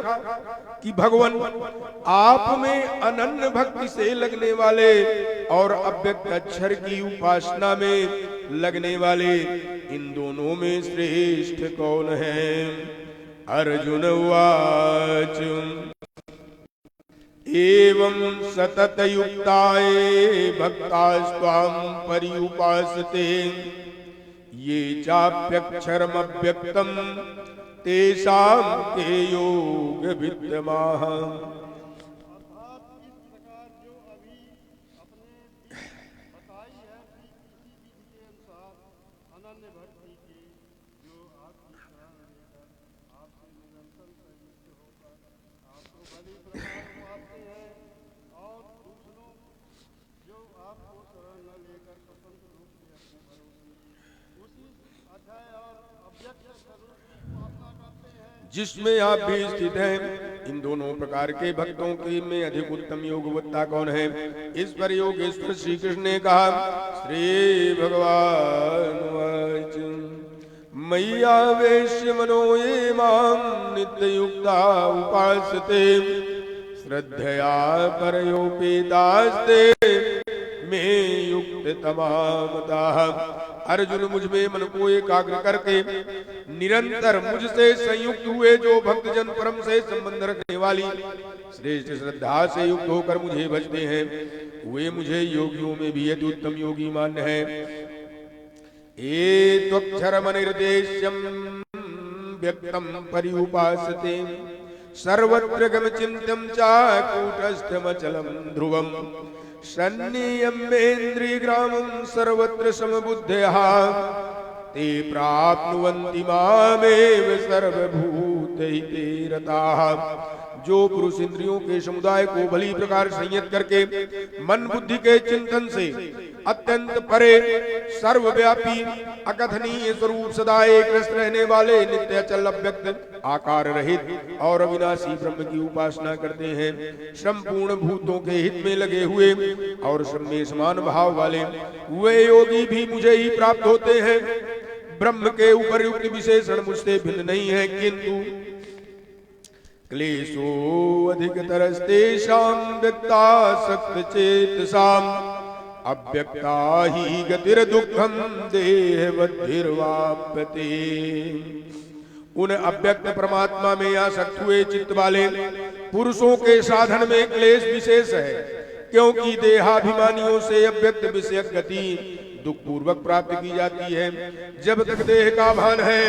कि भगवान आप में अनन्य भक्ति से लगने वाले और अव्यक्त अक्षर की उपासना में लगने वाले, इन दोनों में श्रेष्ठ कौन है? अर्जुन उवाच एवं सतत युक्ताये भक्तास्त्वां पर्युपासते ये चाप्यक्षरमव्यक्तम् तेषां के योग विद्यमाः। जिसमें आप भी स्थित हैं, इन दोनों प्रकार के भक्तों के में अधिक उत्तम योगवत्ता कौन है? इस पर योगेश्वर श्री कृष्ण ने कहा, श्री भगवान मय्यावेश्य मनो ये मां नित्य युक्ता उपासते श्रद्धया परयोपेतास्ते में युक्त तमामताः। अर्जुन मुझ में मन को एकाग्र करके निरंतर मुझसे संयुक्त हुए जो भक्तजन परम से संबंध रखने वाली श्रेष्ठ श्रद्धा से युक्त होकर मुझे भजते हैं, वे मुझे योगियों में भी अति उत्तम योगी मान्य है। ये त्वक्षरमनिर्देश्यम व्यक्तम पर्युपासते सर्वत्र गमचिन्त्यं च कूटस्थमचलं ध्रुवम् सन्नियम्येन्द्रियग्रामं सर्वत्र समबुद्धयः ते प्राप्नुवन्ति मामेव सर्वभूतहिते रताः। जो पुरुष इंद्रियों के समुदाय को भली प्रकार संयत करके मन बुद्धि के चिंतन से अत्यंत परे सर्वव्यापी अकथनीय स्वरूप सदा एक रस रहने वाले नित्य अचल अव्यक्त आकार रहित और अविनाशी ब्रह्म की उपासना करते हैं, संपूर्ण भूतों के हित में लगे हुए और सब में समान भाव वाले वे योगी भी मुझे ही प्राप्त होते हैं। ब्रह्म के उपर्युक्त विशेषण मुझसे भिन्न नहीं है, किंतु क्लेशो अधिकतरस्तेषां व्यक्तासक्त चेतसाम् अव्यक्ता ही गतिर्दुःखं देहवद्भिर्वाप्यते। उन अव्यक्त परमात्मा में आसक्त हुए चित्त वाले पुरुषों के साधन में क्लेश विशेष है, क्योंकि देहाभिमानियों से अव्यक्त विषयक गति दुख पूर्वक प्राप्त की जाती है। जब तक देह का भान है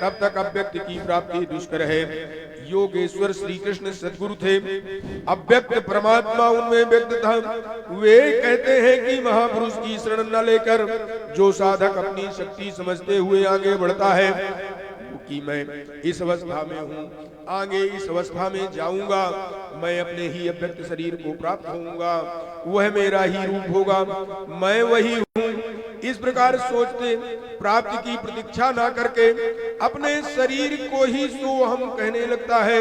तब तक अव्यक्त की प्राप्ति दुष्कर है। योगेश्वर श्री कृष्ण सद्गुरु थे, अव्यक्त परमात्मा उनमें व्यक्त था। वे कहते हैं कि महापुरुष की शरण न लेकर जो साधक अपनी शक्ति समझते हुए आगे बढ़ता है कि मैं इस अवस्था में हूँ, आगे इस अवस्था में जाऊंगा, मैं अपने ही अव्यक्त शरीर को प्राप्त होऊंगा, वह मेरा ही रूप होगा, मैं वही हूँ। इस प्रकार सोचते प्राप्ति की प्रतीक्षा ना करके अपने शरीर को ही सो हम कहने लगता है।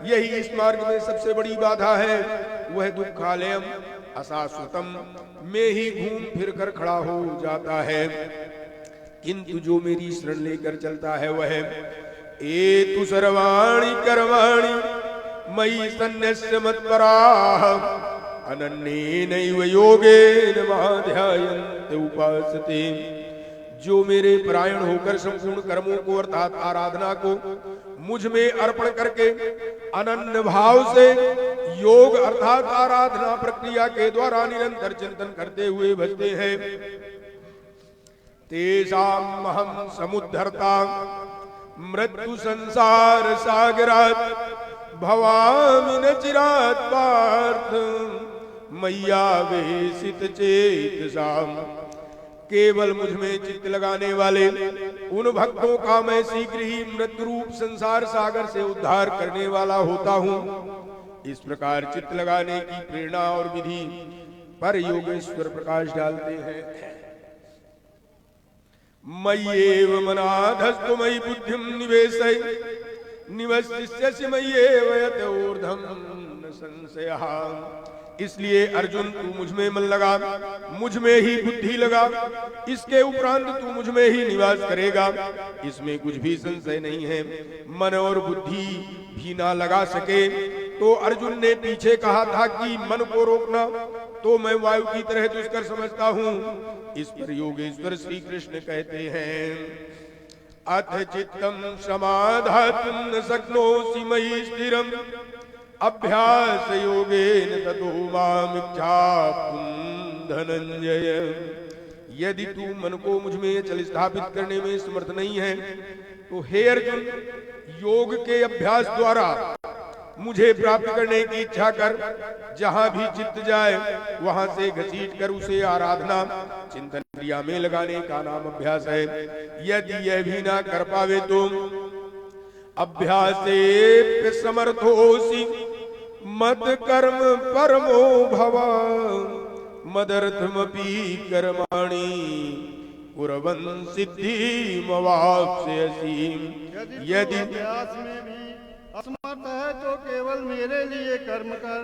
यही इस मार्ग में सबसे बड़ी बाधा है। वह दुखालयम अशाश्वतम में ही घूम फिर कर खड़ा हो जाता है। किंतु जो मेरी शरण लेकर चलता है वह एतु सर्वाणि कर्माणि मयि सन्न्यस्य मत्पराः अनन्येनैव योगेन माध्यायन्ते उपासते। जो मेरे परायण होकर संपूर्ण कर्मों को अर्थात आराधना को मुझ में अर्पण करके अनन्य भाव से योग अर्थात आराधना प्रक्रिया के द्वारा निरंतर चिंतन करते हुए भजते हैं, तेषाम् अहं समुद्धर्ता मृत्यु संसार सागरात् भवामि न चिरात् पार्थ मय्यावेशित चेतसाम्। केवल मुझ में चित्त लगाने वाले उन भक्तों का मैं शीघ्र ही मृत्यु रूप संसार सागर से उद्धार करने वाला होता हूँ। इस प्रकार चित्त लगाने की प्रेरणा और विधि पर योगेश्वर प्रकाश डालते हैं। मय्येव मनाधस्तु मयि बुद्धिं निवेशय निवसिष्यसि मय्येव यत ऊर्ध्वं न संशयः। इसलिए अर्जुन तू मुझ में मन लगा, मुझ में ही बुद्धि लगा, इसके उपरांत तू मुझ में ही निवास करेगा, इसमें कुछ भी संशय नहीं है। मन और बुद्धि भी ना लगा सके तो अर्जुन ने पीछे कहा था कि मन को रोकना तो मैं वायु की तरह दुष्कर समझता हूँ। इस पर योगेश्वर श्री कृष्ण कहते हैं अथ चित्तम समाधातुं न शक्नोषि मयि स्थिरम् अभ्यास योगेन ततो मामिच्छाप्तुं धनंजय। यदि तू मन को मुझ में चल स्थापित करने में समर्थ नहीं है तो हे अर्जुन योग के अभ्यास द्वारा मुझे प्राप्त करने की इच्छा कर। जहां भी चित्त जाए वहां से घसीट कर उसे आराधना चिंतन क्रिया में लगाने का नाम अभ्यास है। यदि यह भी ना कर पावे तो अभ्यासे समर्थोसि मद कर्म परमो भव मदर्थमपि कर्माणि कुर्वन् सिद्धिमवाप्स्यसि। यदि अभ्यास में भी असमर्थ है तो केवल मेरे लिए कर्म कर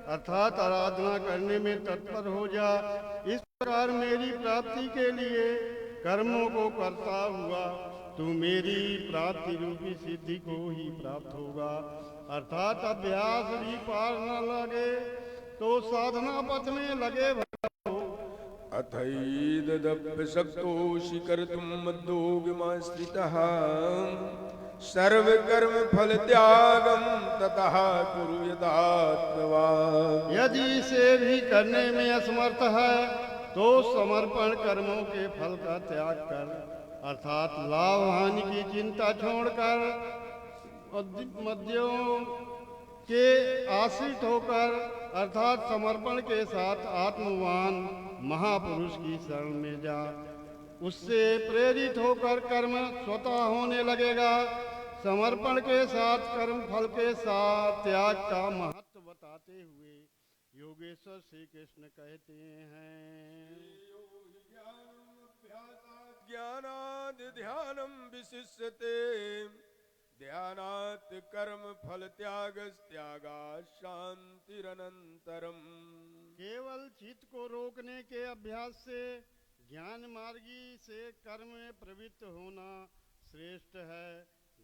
अर्थात आराधना करने में तत्पर हो जा। इस प्रकार मेरी प्राप्ति के लिए कर्मों को करता हुआ तू मेरी प्राप्ति रूपी सिद्धि को ही प्राप्त होगा। अर्थात अभ्यास भी पार न लगे तो साधना पथ में लगे भटको। अथैदप्यशक्तोषि कर्तुं मद्योगमाश्रितः सर्व कर्म फल त्यागम ततः कुरु यदात्मवान्। यदि इसे भी करने में असमर्थ है तो समर्पण कर्मों के फल का त्याग कर अर्थात लाभ हानि की चिंता छोड़कर मध्यों के आश्रित होकर अर्थात समर्पण के साथ आत्मवान महापुरुष की शरण में जा। उससे प्रेरित होकर कर्म स्वतः होने लगेगा। समर्पण के साथ कर्म फल के साथ त्याग का महत्व बताते हुए योगेश्वर श्री कृष्ण कहते हैं ज्ञानाद ध्यानम विशिष्यते ध्यानात् कर्म फल त्यागा शांतिरनंतरम। केवल चित्त को रोकने के अभ्यास से ज्ञान मार्गी से कर्म में प्रवृत्त होना श्रेष्ठ है।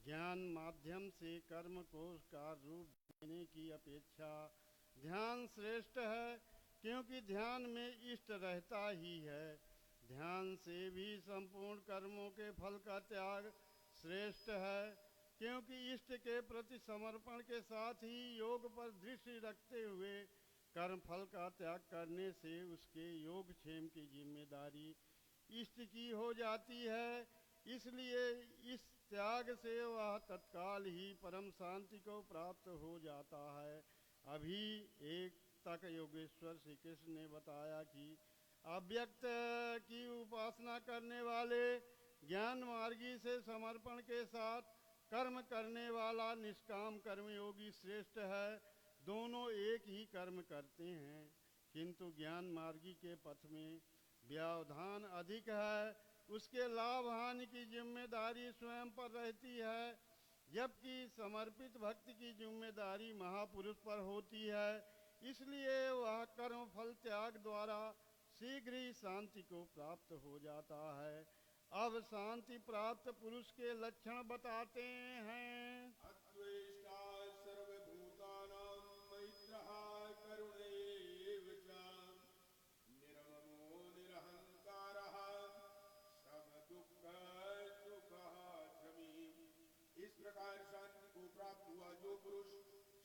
ज्ञान माध्यम से कर्म को का रूप देने की अपेक्षा ध्यान श्रेष्ठ है, क्योंकि ध्यान में इष्ट रहता ही है। ध्यान से भी संपूर्ण कर्मों के फल का त्याग श्रेष्ठ है, क्योंकि इष्ट के प्रति समर्पण के साथ ही योग पर दृष्टि रखते हुए कर्म फल का त्याग करने से उसके योगक्षेम की जिम्मेदारी इष्ट की हो जाती है। इसलिए इस त्याग से वह तत्काल ही परम शांति को प्राप्त हो जाता है। अभी एक तक योगेश्वर श्री कृष्ण ने बताया कि अव्यक्त की उपासना करने वाले ज्ञान मार्गी से समर्पण के साथ कर्म करने वाला निष्काम कर्मयोगी श्रेष्ठ है। दोनों एक ही कर्म करते हैं, किंतु ज्ञान मार्गी के पथ में व्यवधान अधिक है। उसके लाभ हानि की जिम्मेदारी स्वयं पर रहती है, जबकि समर्पित भक्ति की जिम्मेदारी महापुरुष पर होती है। इसलिए वह कर्म फल त्याग द्वारा शीघ्र ही शांति को प्राप्त हो जाता है। अब शांति प्राप्त पुरुष के लक्षण बताते हैं। अद्वेष्टा सर्वभूतानां मैत्रः करुणैव च निर्ममो निरहंकारः समदुःखसुखः शमी। इस प्रकार शांति को प्राप्त हुआ जो पुरुष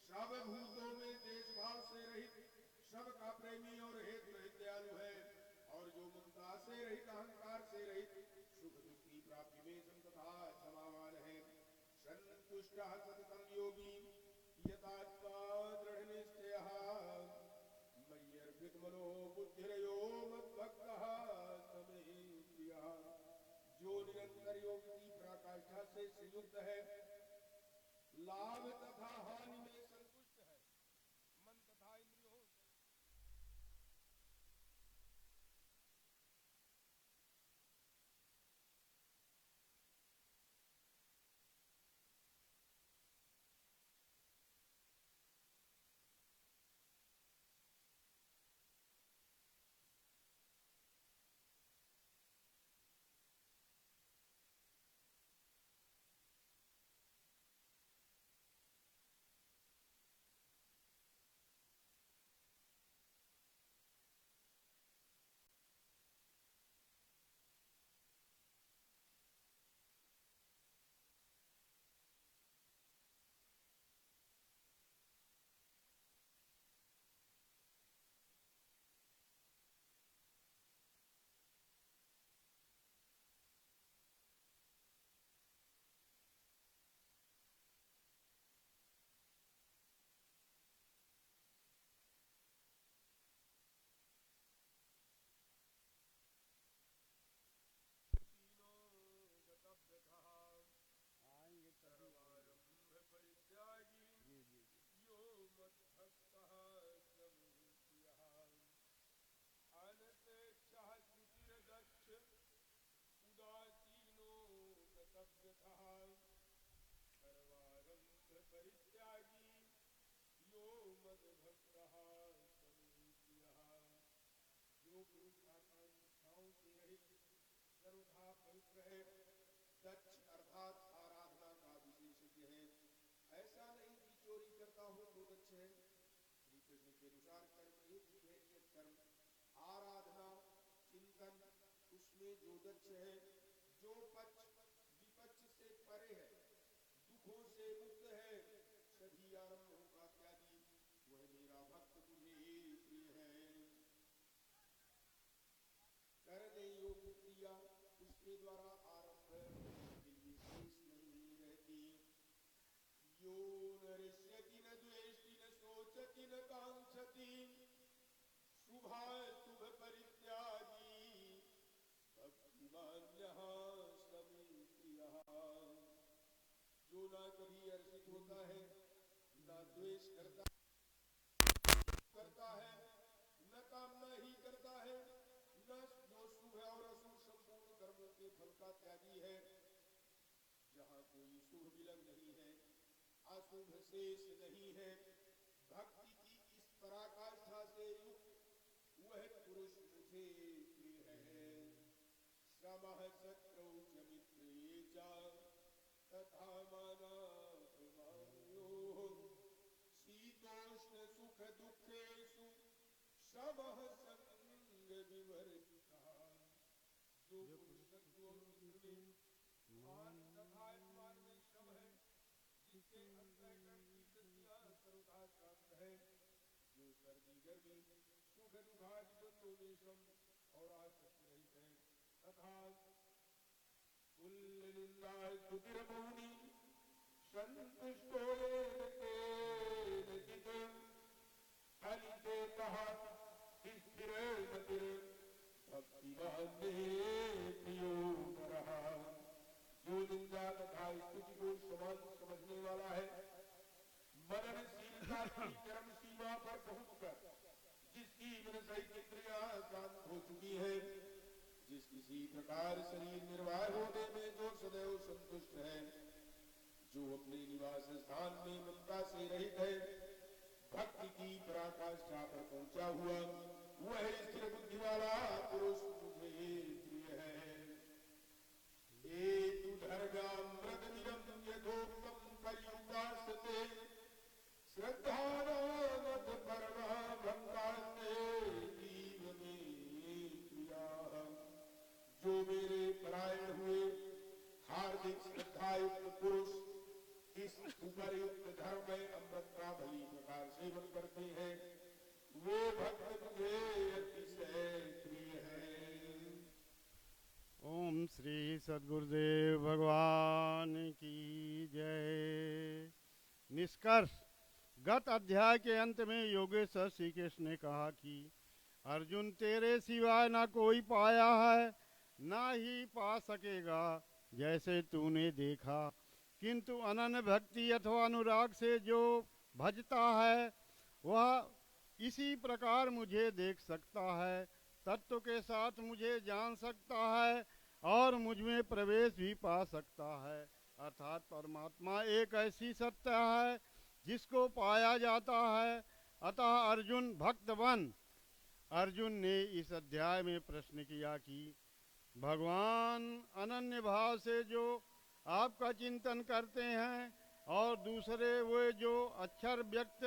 सब भूतों में देशभाव से रहित, सबका प्रेमी और हेतु रहित दयालु है, और जो ममता से रहित, अहंकार से रहित, सुख दुख की प्राप्ति में समता क्षमावान है। संतुष्टः सततं योगी यतात्मा दृढ़ निश्चयः मय्यर्पितमनो बुद्धिर्यो मद्भक्तः स मे प्रियः। जो निरंतर योग की पराकाष्ठा से संयुक्त है, लाभ तथा हानि में संतुष्ट है, मन तथा इंद्रियों परित्यागी यो मद्भक्तः समे प्रियः। जो पुरुष आकांक्षाओं से रहित सर्वथा पवित्र है, दक्ष अर्थात आराधना का विशेषज्ञ है। ऐसा नहीं कि चोरी करता हो तो दक्ष है। श्री कृष्ण के अनुसार कर्म एक ही है, यह कर्म आराधना चिंतन, उसमें जो दक्ष है, जो पक्ष विपक्ष से परे है, दुखों से मुक्त है, सभी आरंभों का त्यागी, वह मेरा भक्त मुझे प्रिय है। करने योग्य क्रिया उसके द्वारा आरंभ के लिए शेष नहीं रहती। यो न रिष्यति न द्वेष्टि न शोचति न कांक्षति शुभाशुभ परित्यागी भक्तिमान्यः स मे प्रियः। जो ना कभी हर्षित होता है, ना द्वेष करता है, न कामना ही करता है, न जो शुभ और अशुभ संपूर्ण कर्मों के फल का त्यागी है। जहाँ कोई शुभ विलंब नहीं है, अशुभ शेष नहीं है, भक्ति की इस पराकाष्ठा से युक्त वह पुरुष मुझे प्रिय है। समः शत्रौ च मित्रे च तथा मानापमानयोः शीतोष्ण सुख दुःखेषु समः संग विवर्जितः। जो पुरुष शत्रु और मित्र में मान तथा अपमान में सम है, जिसके अंतःकरण की वृत्तियां सर्वथा शांत है, जो सर्दी गर्मी सुख दुख आदि द्वंद्वों में सम और आसक्त रहित है, तथा कुल निंदा स्तुतिर्भूनि संतुष्टो के लजित हरि से कहा स्थिर मतिर भक्तिवान प्रियो रहा। जो निंदा तथा स्तुति को समान समझने वाला है, मरणशीलता की चरम सीमा पर पहुंचकर जिसकी मन सहित इंद्रियां शांत हो चुकी है, जिस किसी प्रकार शरीर निर्वाह होने में जो सदैव संतुष्ट है, जो अपने निवास स्थान में ममता से रहित है, भक्ति की पराकाष्ठा पर पहुंचा हुआ, वह स्थिर बुद्धि वाला पुरुष मुझे प्रिय है। ये धर्गामृतमिदं यथोक्तं पर्युपासते श्रद्धावानथ परमा भक्तास्ते जीव में प्रियाः। जो मेरे परायण हुए हार्दिक श्रद्धायुक्त पुरुष इस उपरयुक्त धर्म में अमृत का भली प्रकार सेवन करते हैं, वे भक्त मुझे अतिशय प्रिय हैं। ओम श्री सद्गुरुदेव भगवान की जय। निष्कर्ष। गत अध्याय के अंत में योगेश्वर श्री कृष्ण ने कहा कि अर्जुन, तेरे सिवाय ना कोई पाया है ना ही पा सकेगा जैसे तूने देखा, किंतु अनन्य भक्ति अथवा अनुराग से जो भजता है वह इसी प्रकार मुझे देख सकता है, तत्व के साथ मुझे जान सकता है और मुझ में प्रवेश भी पा सकता है। अर्थात परमात्मा एक ऐसी सत्ता है जिसको पाया जाता है। अतः अर्जुन भक्त बन। अर्जुन ने इस अध्याय में प्रश्न किया कि भगवान अनन्य भाव से जो आपका चिंतन करते हैं और दूसरे वे जो अक्षर व्यक्त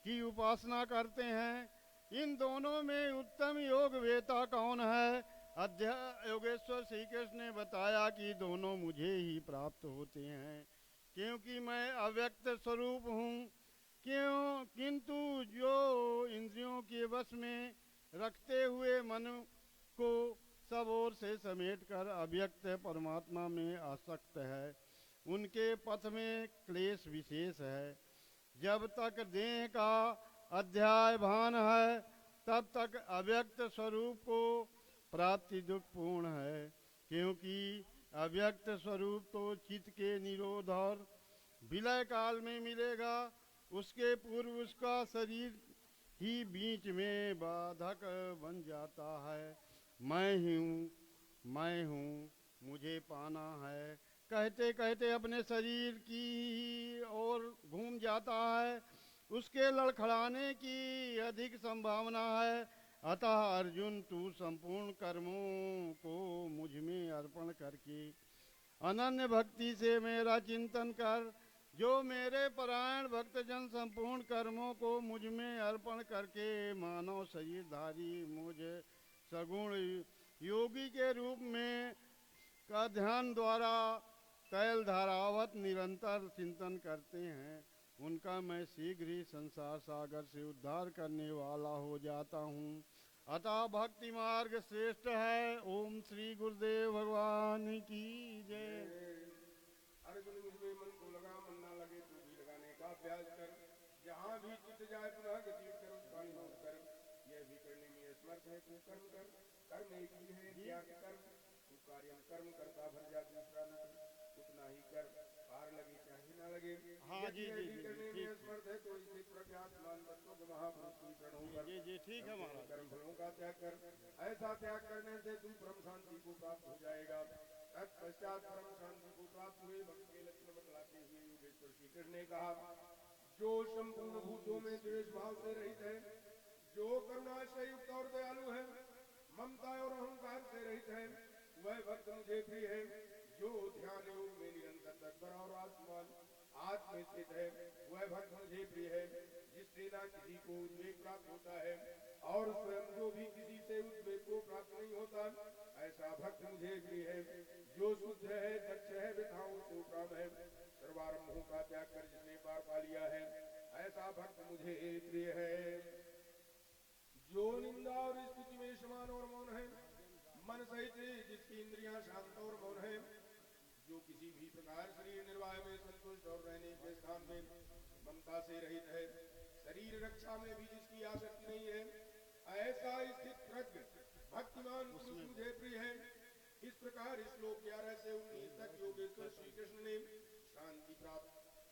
की उपासना करते हैं, इन दोनों में उत्तम योग वेता कौन है? योगेश्वर श्री कृष्ण ने बताया कि दोनों मुझे ही प्राप्त होते हैं, क्योंकि मैं अव्यक्त स्वरूप हूँ। किंतु जो इंद्रियों के वश में रखते हुए मन को सब ओर से समेटकर अव्यक्त परमात्मा में आसक्त है, उनके पथ में क्लेश विशेष है। जब तक देह का अध्याय भान है तब तक अव्यक्त स्वरूप को प्राप्ति दुखपूर्ण है, क्योंकि अव्यक्त स्वरूप तो चित्त के निरोध और विलय काल में मिलेगा। उसके पूर्व उसका शरीर ही बीच में बाधक बन जाता है। मैं हूँ, मुझे पाना है कहते कहते अपने शरीर की ओर घूम जाता है। उसके लड़खड़ाने की अधिक संभावना है। अतः अर्जुन, तू संपूर्ण कर्मों को मुझ में अर्पण करके अनन्य भक्ति से मेरा चिंतन कर। जो मेरे परायण भक्तजन संपूर्ण कर्मों को मुझ में अर्पण करके मानव शरीरधारी मुझ सगुण योगी के रूप में का ध्यान द्वारा तैल धारावत निरंतर चिंतन करते हैं, उनका मैं शीघ्र ही संसार सागर से उद्धार करने वाला हो जाता हूँ। अतः भक्ति मार्ग श्रेष्ठ है। ओम श्री गुरुदेव भगवान की जय। अर्जुन, मुझमें मन को लगा, मन ना लगे तो भी लगाने का अभ्यास कर। जहाँ भी चित जाए पुनः गति कर, उसका निरोध कर। यह भी करने में असमर्थ है तू कर्म कर। कर्म एक ही है, त्याग कर्म। तू कार्य कर्म करता भर जा, दूसरा न कर। उतना ही कर, पार लगे चाहे ना लगे। हाँ जी जी जी करने में असमर्थ है तो इसे प्रज्ञात मान तत्व के महापुरुष की शरण होकर जी ठीक है महाराज। कर्म फलों का त्याग कर। ऐसा त्याग करने से तू परम शांति को प्राप्त हो जाएगा। तत्पश्चात परम शांति को प्राप्त हुए भक्त के लक्षण बतलाते हुए योगेश्वर श्री कृष्ण ने कहा, जो संपूर्ण भूतों में द्वेष भाव से रहित है, जो करुणा से युक्त और दयालु है, ममता और अहंकार से रहित है, वह भक्त मुझे प्रिय है। जो ध्यान योग में निरंतर तत्पर और आत्म स्थित है, वह भक्त मुझे प्रिय है। जिससे न किसी को उद्वेग प्राप्त होता है और स्वयं जो भी किसी से उद्वेग को प्राप्त नहीं होता, ऐसा भक्त मुझे प्रिय है। जो शुद्ध है, दक्ष है, विधाओं से उपराम है, सर्वारंभों का त्याग कर जिसने पार पा लिया है, ऐसा भक्त मुझे प्रिय है। जो निंदा और स्तुति में समान और मौन है, मन सहित जिसकी इंद्रियां शांत और मौन है, जो किसी भी प्रकार शरीर निर्वाह में संतुष्ट और रहने के स्थान में ममता से रहित है, शरीर रक्षा में भी जिसकी आसक्ति नहीं है, ऐसा स्थित प्रज्ञ भक्तिमान पुरुष मुझे प्रिय है। इस प्रकार श्लोक 11 से 19 तक योगेश्वर श्री कृष्ण ने शांति प्राप्त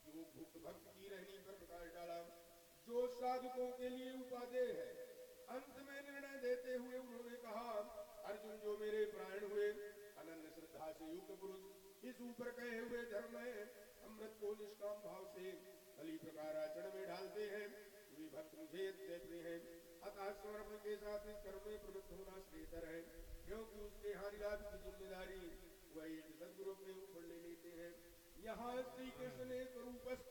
योग भुक्त भक्त की रहनी पर प्रकाश डाला, जो साधकों के लिए उपादेय है। अंत में निर्णय देते हुए उन्होंने कहा, अर्जुन, जो मेरे प्राण हुए अनन्य श्रद्धा से युक्त पुरुष इस ऊपर कहे हुए धर्म में अमृत को निष्काम भाव से भली प्रकार आचरण में डालते हैं, वे भक्त मुझे अत्यंत प्रिय हैं। अतः समर्पण के साथ इस कर्म में प्रवृत्त होना श्रेयतर है, क्योंकि उसके हानि लाभ की जिम्मेदारी वह एक सदगुरु अपने ऊपर ले लेते हैं। यहाँ श्री कृष्ण ने स्वरूपस्थ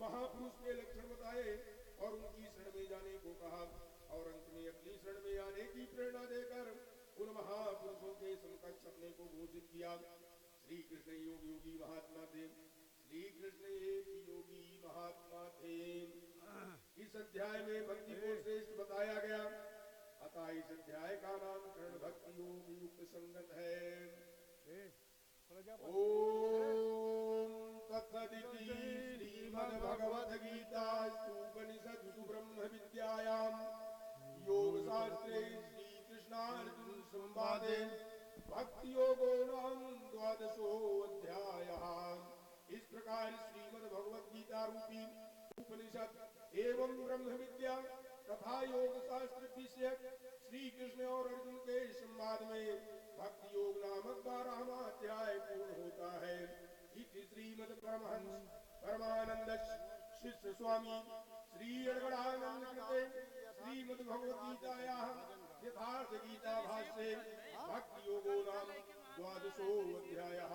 महापुरुष के लक्षण बताए और उनकी शरण में जाने को कहा, और अंत में अपनी शरण में आने की प्रेरणा देकर उन महापुरुषों के समकक्ष अपने को घोषित किया। श्री कृष्ण योग योगी महात्मा थे। श्री कृष्ण एक योगी महात्मा थे। इस अध्याय में भक्ति को श्रेष्ठ बताया गया, अतः इस अध्याय का नामकरण भक्ति योग युक्त संगत है। ओम तत्सदिति श्रीमद्भगवद गीता उपनिषत्सु ब्रह्म विद्यायां योग शास्त्रे श्री कृष्णार्जुन संवादे भक्ति योगो नाम द्वादशो अध्यायः। इस प्रकार श्रीमद् भगवद गीता रूपी उपनिषद एवं ब्रह्म विद्या तथा योग शास्त्र विषयक श्री कृष्ण और अर्जुन के संवाद में भक्ति योग नामक 12वां अध्याय पूर्ण होता है। इति श्रीमद् परमहंस परमानंद शिष्य स्वामी श्री अड़गड़ानंद कृते श्रीमद् भगवद गीतायाः यथार्थ गीता भाष्ये भक्ति योगो नाम द्वादशो अध्यायः।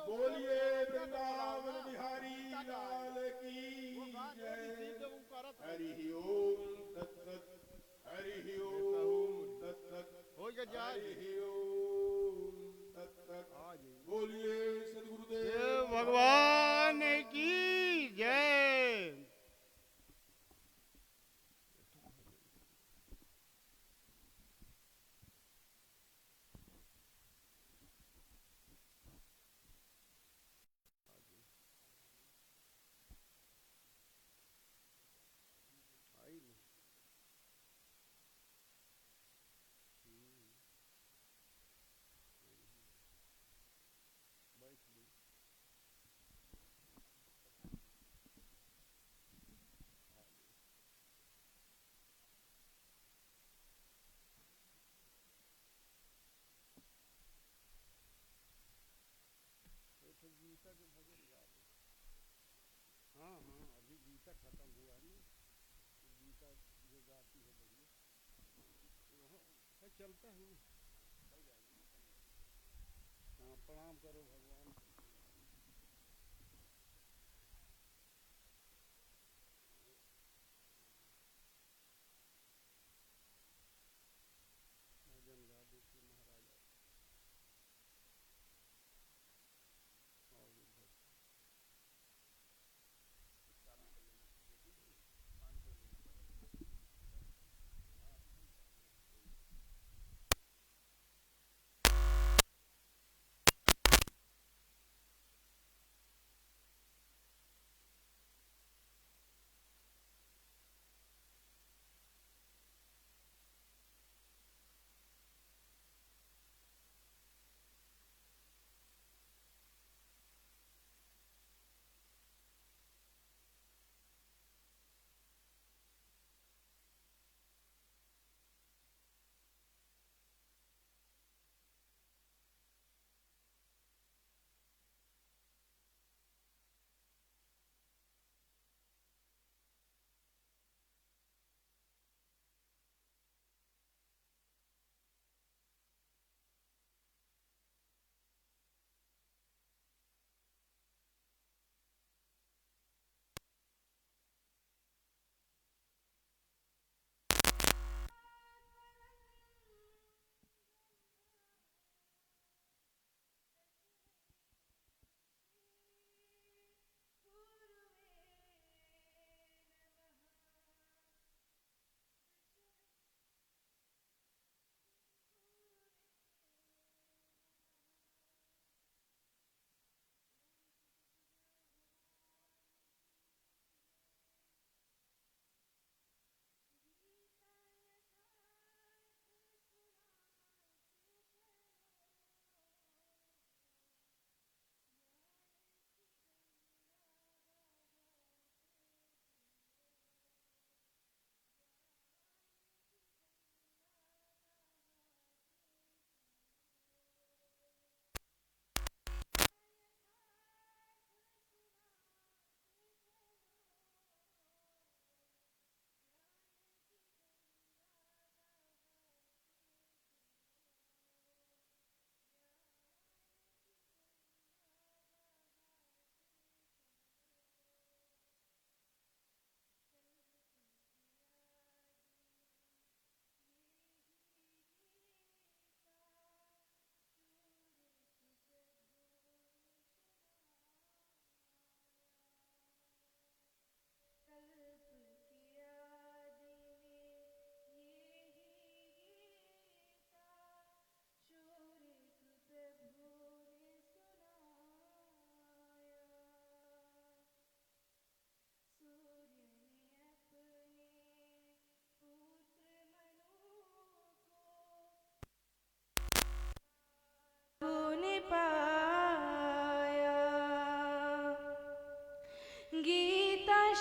बोलिए वृंदावन बिहारी लाल की जय। हरि ओम तत्सत, हरि ओम तत्सत, हरि ओम तत्सत। बोलिए सद्गुरुदेव भगवान की जय। गीता के भजन गा दो। हाँ हाँ, अभी गीता खत्म हुआ है ना, तो गीता जो गाती है बढ़िया चलता है। हाँ, प्रणाम करो भगवान। भजन गा देते महाराज।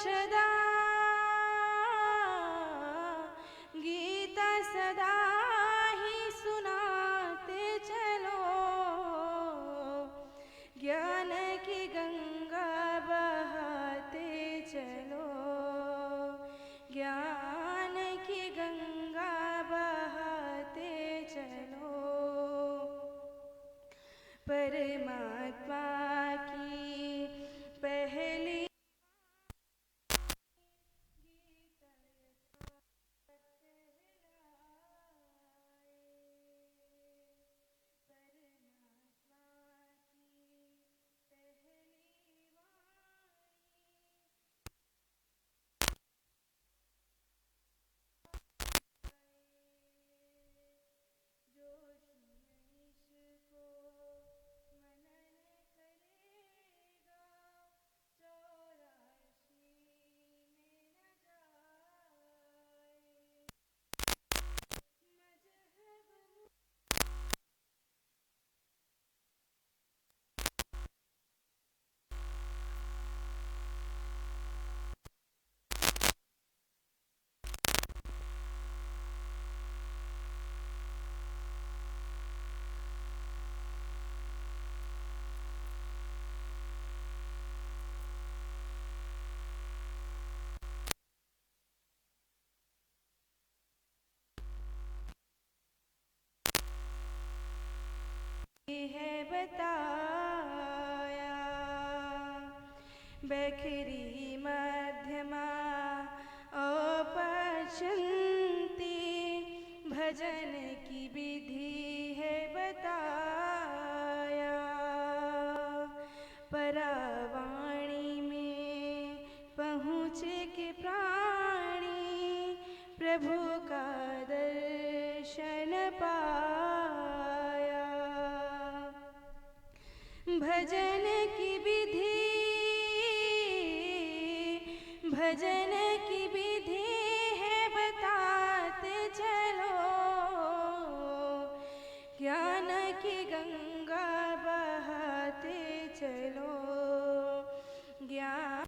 सदा गीत सदा ही सुनाते चलो, ज्ञान की गंगा बहाते चलो, ज्ञान की गंगा बहाते चलो। परमात्मा की पहली है बताया, बैखरी मध्यमा अपचंती, भजन की विधि है बताया। परावाणी में पहुँच के प्राणी प्रभु का दर्शन पाया। भजन की विधि, भजन की विधि है बताते चलो, ज्ञान की गंगा बहाते चलो, ज्ञान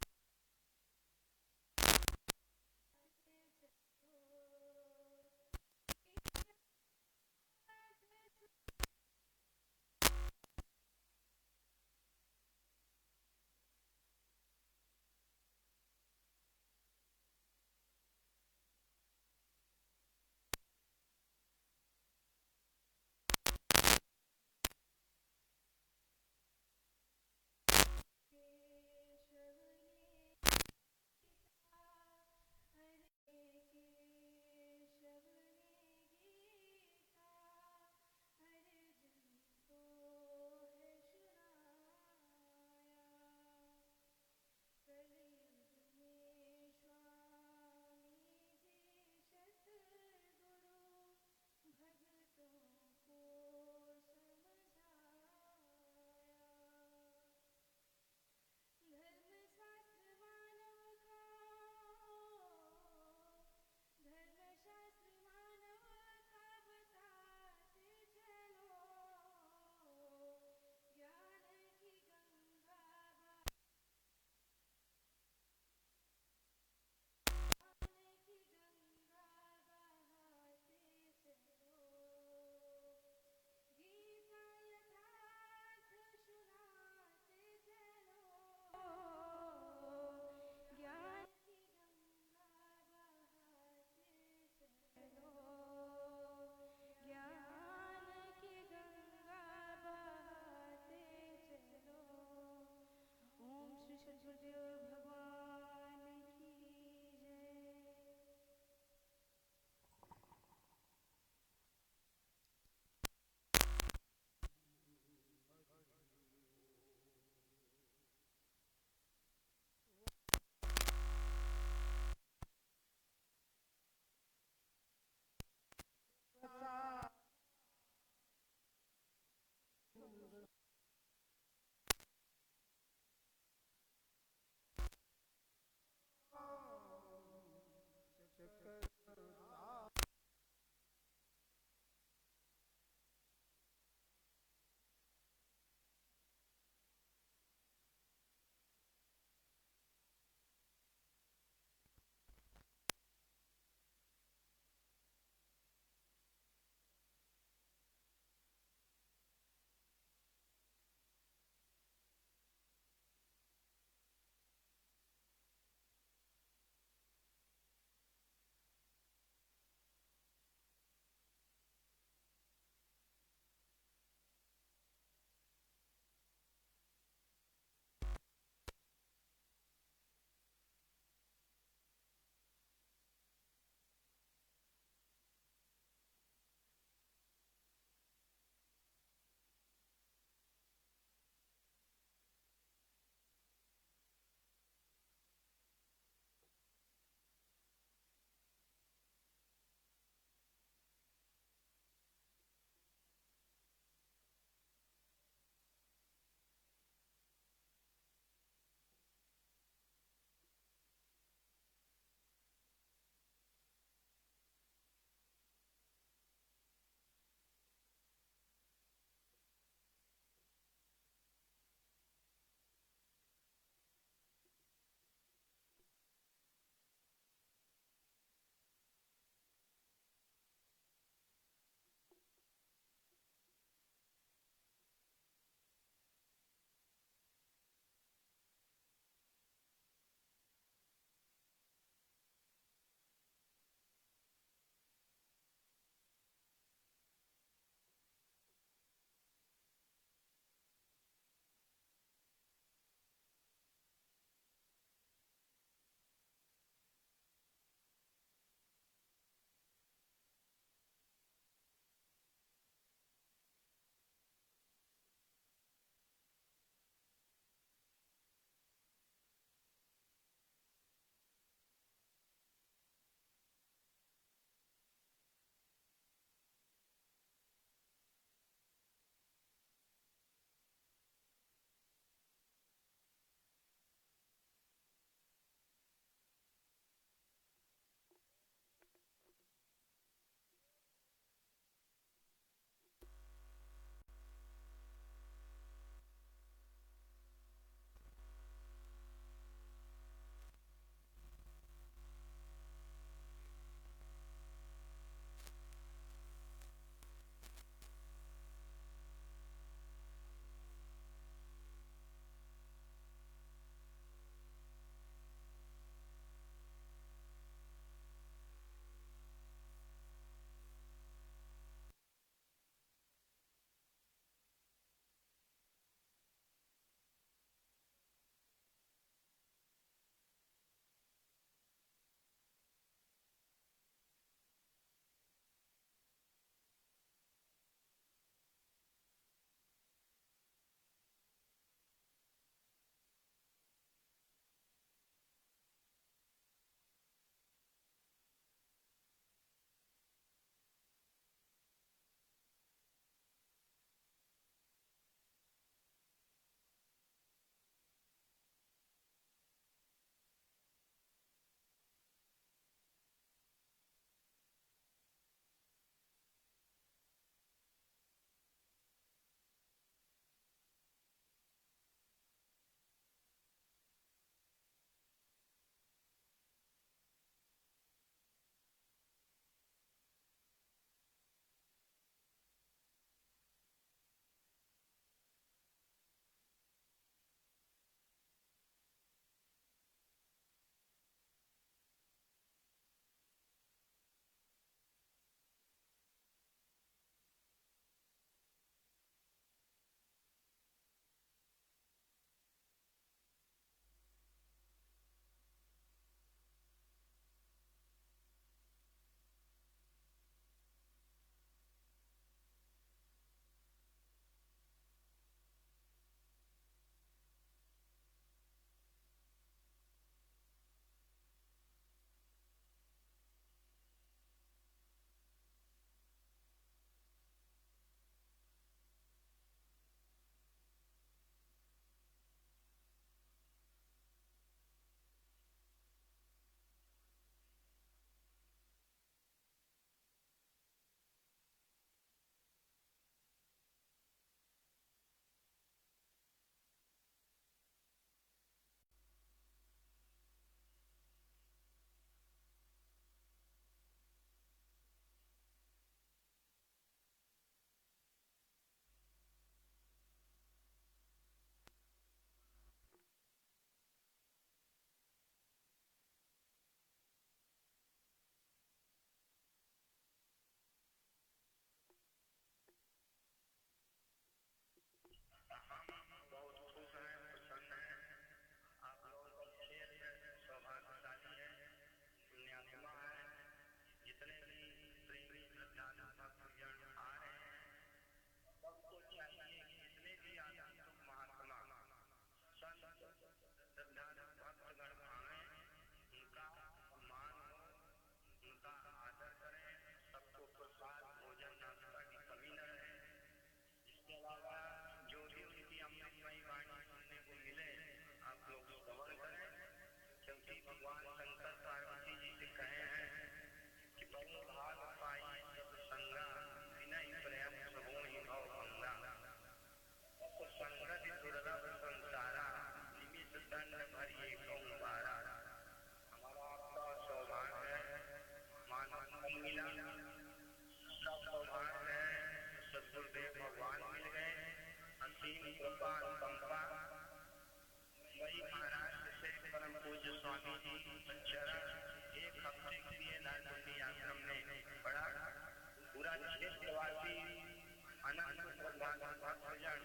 अनंत ब्रह्मांड सृजन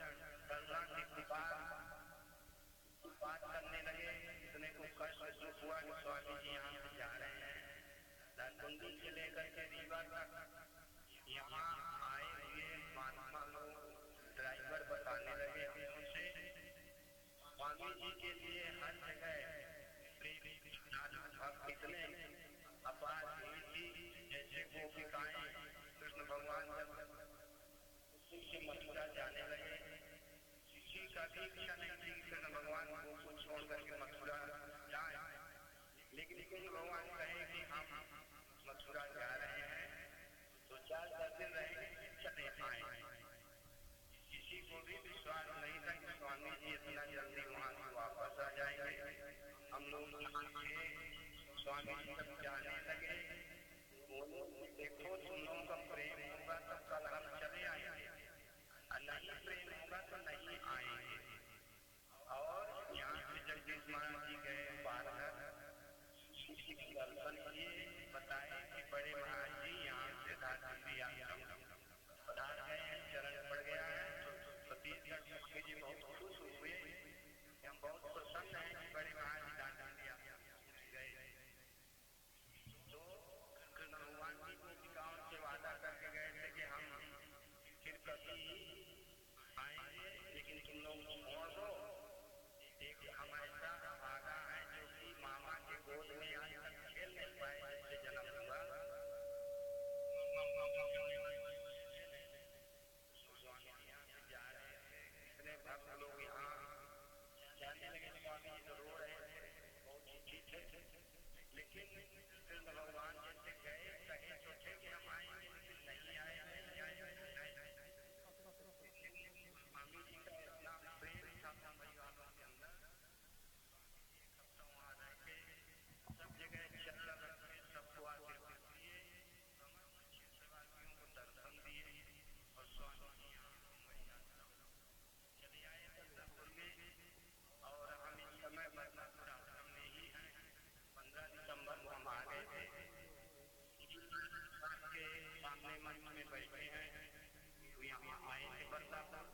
करना की बात करने लगे। इतने को कष्ट दुख हुआ कि स्वामी जी यहाँ से जा रहे हैं। नालकुंडी से लेकर के रीवा तक यहाँ आए हुए महात्मा लोग ड्राइवर बताने लगे उनसे स्वामी जी के लिए हर जगह भक्त इतने अपार हुई थी जैसे गोपिकाएं कृष्ण भगवान से मथुरा जाने लगे। किसी का भी इच्छा नहीं थी कृष्ण भगवान को छोड़ करके मथुरा जाए, लेकिन कृष्ण भगवान कहे कि हम मथुरा जा रहे हैं तो 4-10 दिन रहेंगे, चले आए। किसी को भी विश्वास नहीं था कि स्वामी जी इतना जल्दी वहां से वापस आ जाएंगे। हम लोग स्वामी जी तक जाने लगे। देखो तुम लोगों का प्रेम होगा तो कल हम चले आएंगे, नहीं प्रेम होगा तो नहीं आएंगे। और यहाँ से जगदीश महाराज जी गए बाहर दर्शन किए, बताए कि बड़े महाराज जी यहाँ से दादी आश्रम पधार गए हैं, चरण पड़ गया है। तो सतीश जी बहुत खुश हुए, हम बहुत प्रसन्न हैं कि बड़े महाराज जी दादी आश्रम गए। तो कृष्ण भगवान जी गोपिकाओं से वादा करके गए थे कि हम फिर कभी आएंगे, लेकिन तुम लोग छोड़ दो। एक हम ऐसा भागा है जो कि मामा के गोद में आज तक खेल नहीं पाए, जैसे जन्म हुआ। जा रहे थे, इतने भक्त लोग यहाँ जाने लगे। स्वामी जी रो रहे थे, बहुत दुखी थे, लेकिन कृष्ण भगवान जैसे गए कहे तो थे कि हम आएंगे, लेकिन नहीं आए। स्वामी जी का इतना प्रेम था परिवारों के अंदर, वहाँ रह के सब जगह चरण रखे, सबको आशीर्वाद दिए, सेवाकियों को दर्शन दिए। और स्वामी जी यहाँ मुंबई चले आए दर्शनपुर में। और हम इस समय बदलापुर आश्रम में ही हैं। 15 दिसंबर को हम आ गए थे। के सामने मंच में बैठे हैं, यहाँ आए थे बदलापुर।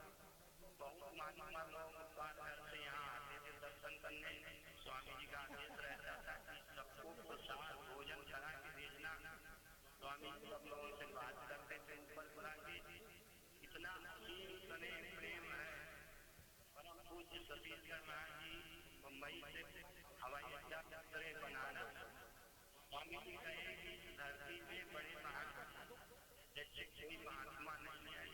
बहुत महात्मा लोग बाहर से यहाँ आते थे दर्शन करने। स्वामी जी का आदेश रहता था कि सबको प्रसाद भोजन करा के भेजना। स्वामी जी सब लोगों से बात करते थे ऊपर बुला के। इतना स्नेह प्रेम है। परम पूज्य सतीश महाराज जी मुंबई से हवाई अड्डा बनाना। स्वामी जी कहे कि धरती में बड़े महान जैसे कोई महात्मा नहीं है,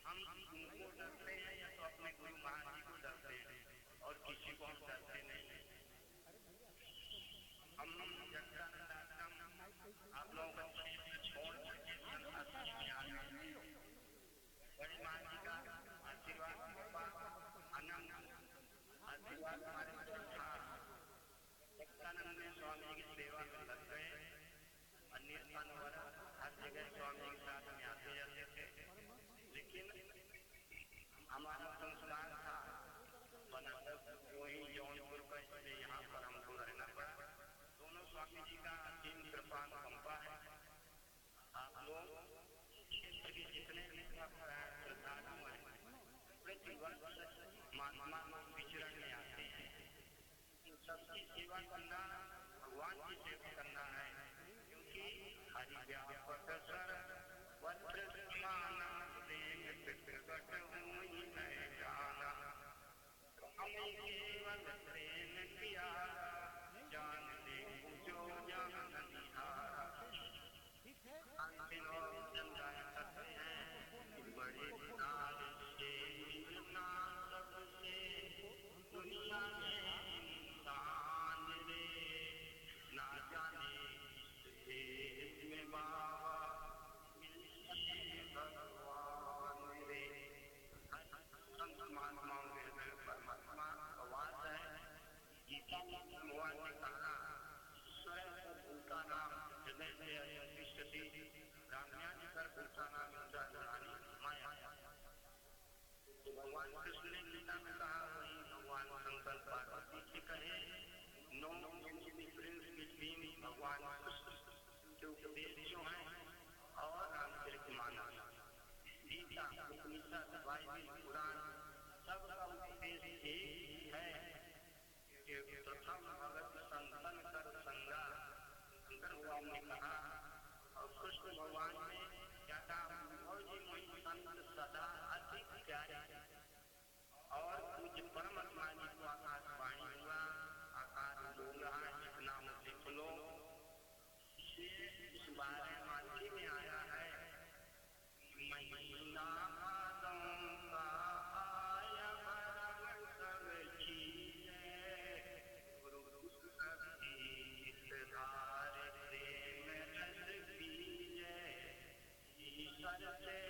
हम उनको डरते हैं या तो अपने गुरु महाराज जी को डरते हैं, और किसी को हम डरते नहीं। हम जगदानंद आश्रम आप लोगों का क्षेत्र छोड़ करके बड़े महाराज जी का आशीर्वाद अनंत आशीर्वाद हमारे था। जगदानंद में स्वामी जी की सेवा में लग गए। अन्य स्थानों पर हर जगह स्वामी के साथ में आते जाते थे, लेकिन हमारा संस्कार था बनारस वही जौनपुर का, इसलिए यहाँ पर हमको रहना पड़ा। दोनों स्वामी जी का असीम कृपा अनुकंपा है। आप लोग क्षेत्र के जितने श्रद्धालु हैं प्रतिवर्ष महात्मा लोग विचरण में आते हैं। सबकी सेवा करना भगवान की सेवा करना है, क्योंकि हरि व्यापक सर वज्र समाना देख प्रकट हुई नहीं जाना। हमें केवल प्रेम किया जान दे जो जान निहारा। अंतिम जंजाय करते हैं बड़े विनाश से मिलना सबसे दुनिया में इंसान रे। ना जाने देश में बाबा मिलते भगवान रे। संत महात्माओं में परमात्मा का वास है। गीता में भगवान ने कहा स्वयं भूता नाम हृदय से अधिष्ठति रामज्ञान कर भूता नाम रानी माया। तो भगवान कृष्ण ने गीता में कहा, वही भगवान शंकर पार्वती से कहे, नो डिफरेंस बिटवीन भगवान कृष्ण के उपदेश जो हैं और रामचरित मानस। गीता उपनिषद बाइबिल पुराण सबका उपदेश एक है कि प्रथम भगत संतन कर संगा। शंकर भगवान ने कहा और कृष्ण भगवान ने क्या कहा, जी मुझे संत सदा अधिक प्यारे। और पूज्य परमात्मा जी को आकाशवाणी हुआ, आकाश बोल रहा है जितना मुझे खुलो। इस बारे मानसी में आया है, महिला मातों का आया भरम सब चीज़े, गुरु कभी इस धार प्रेम रस पीजे, ईश्वर से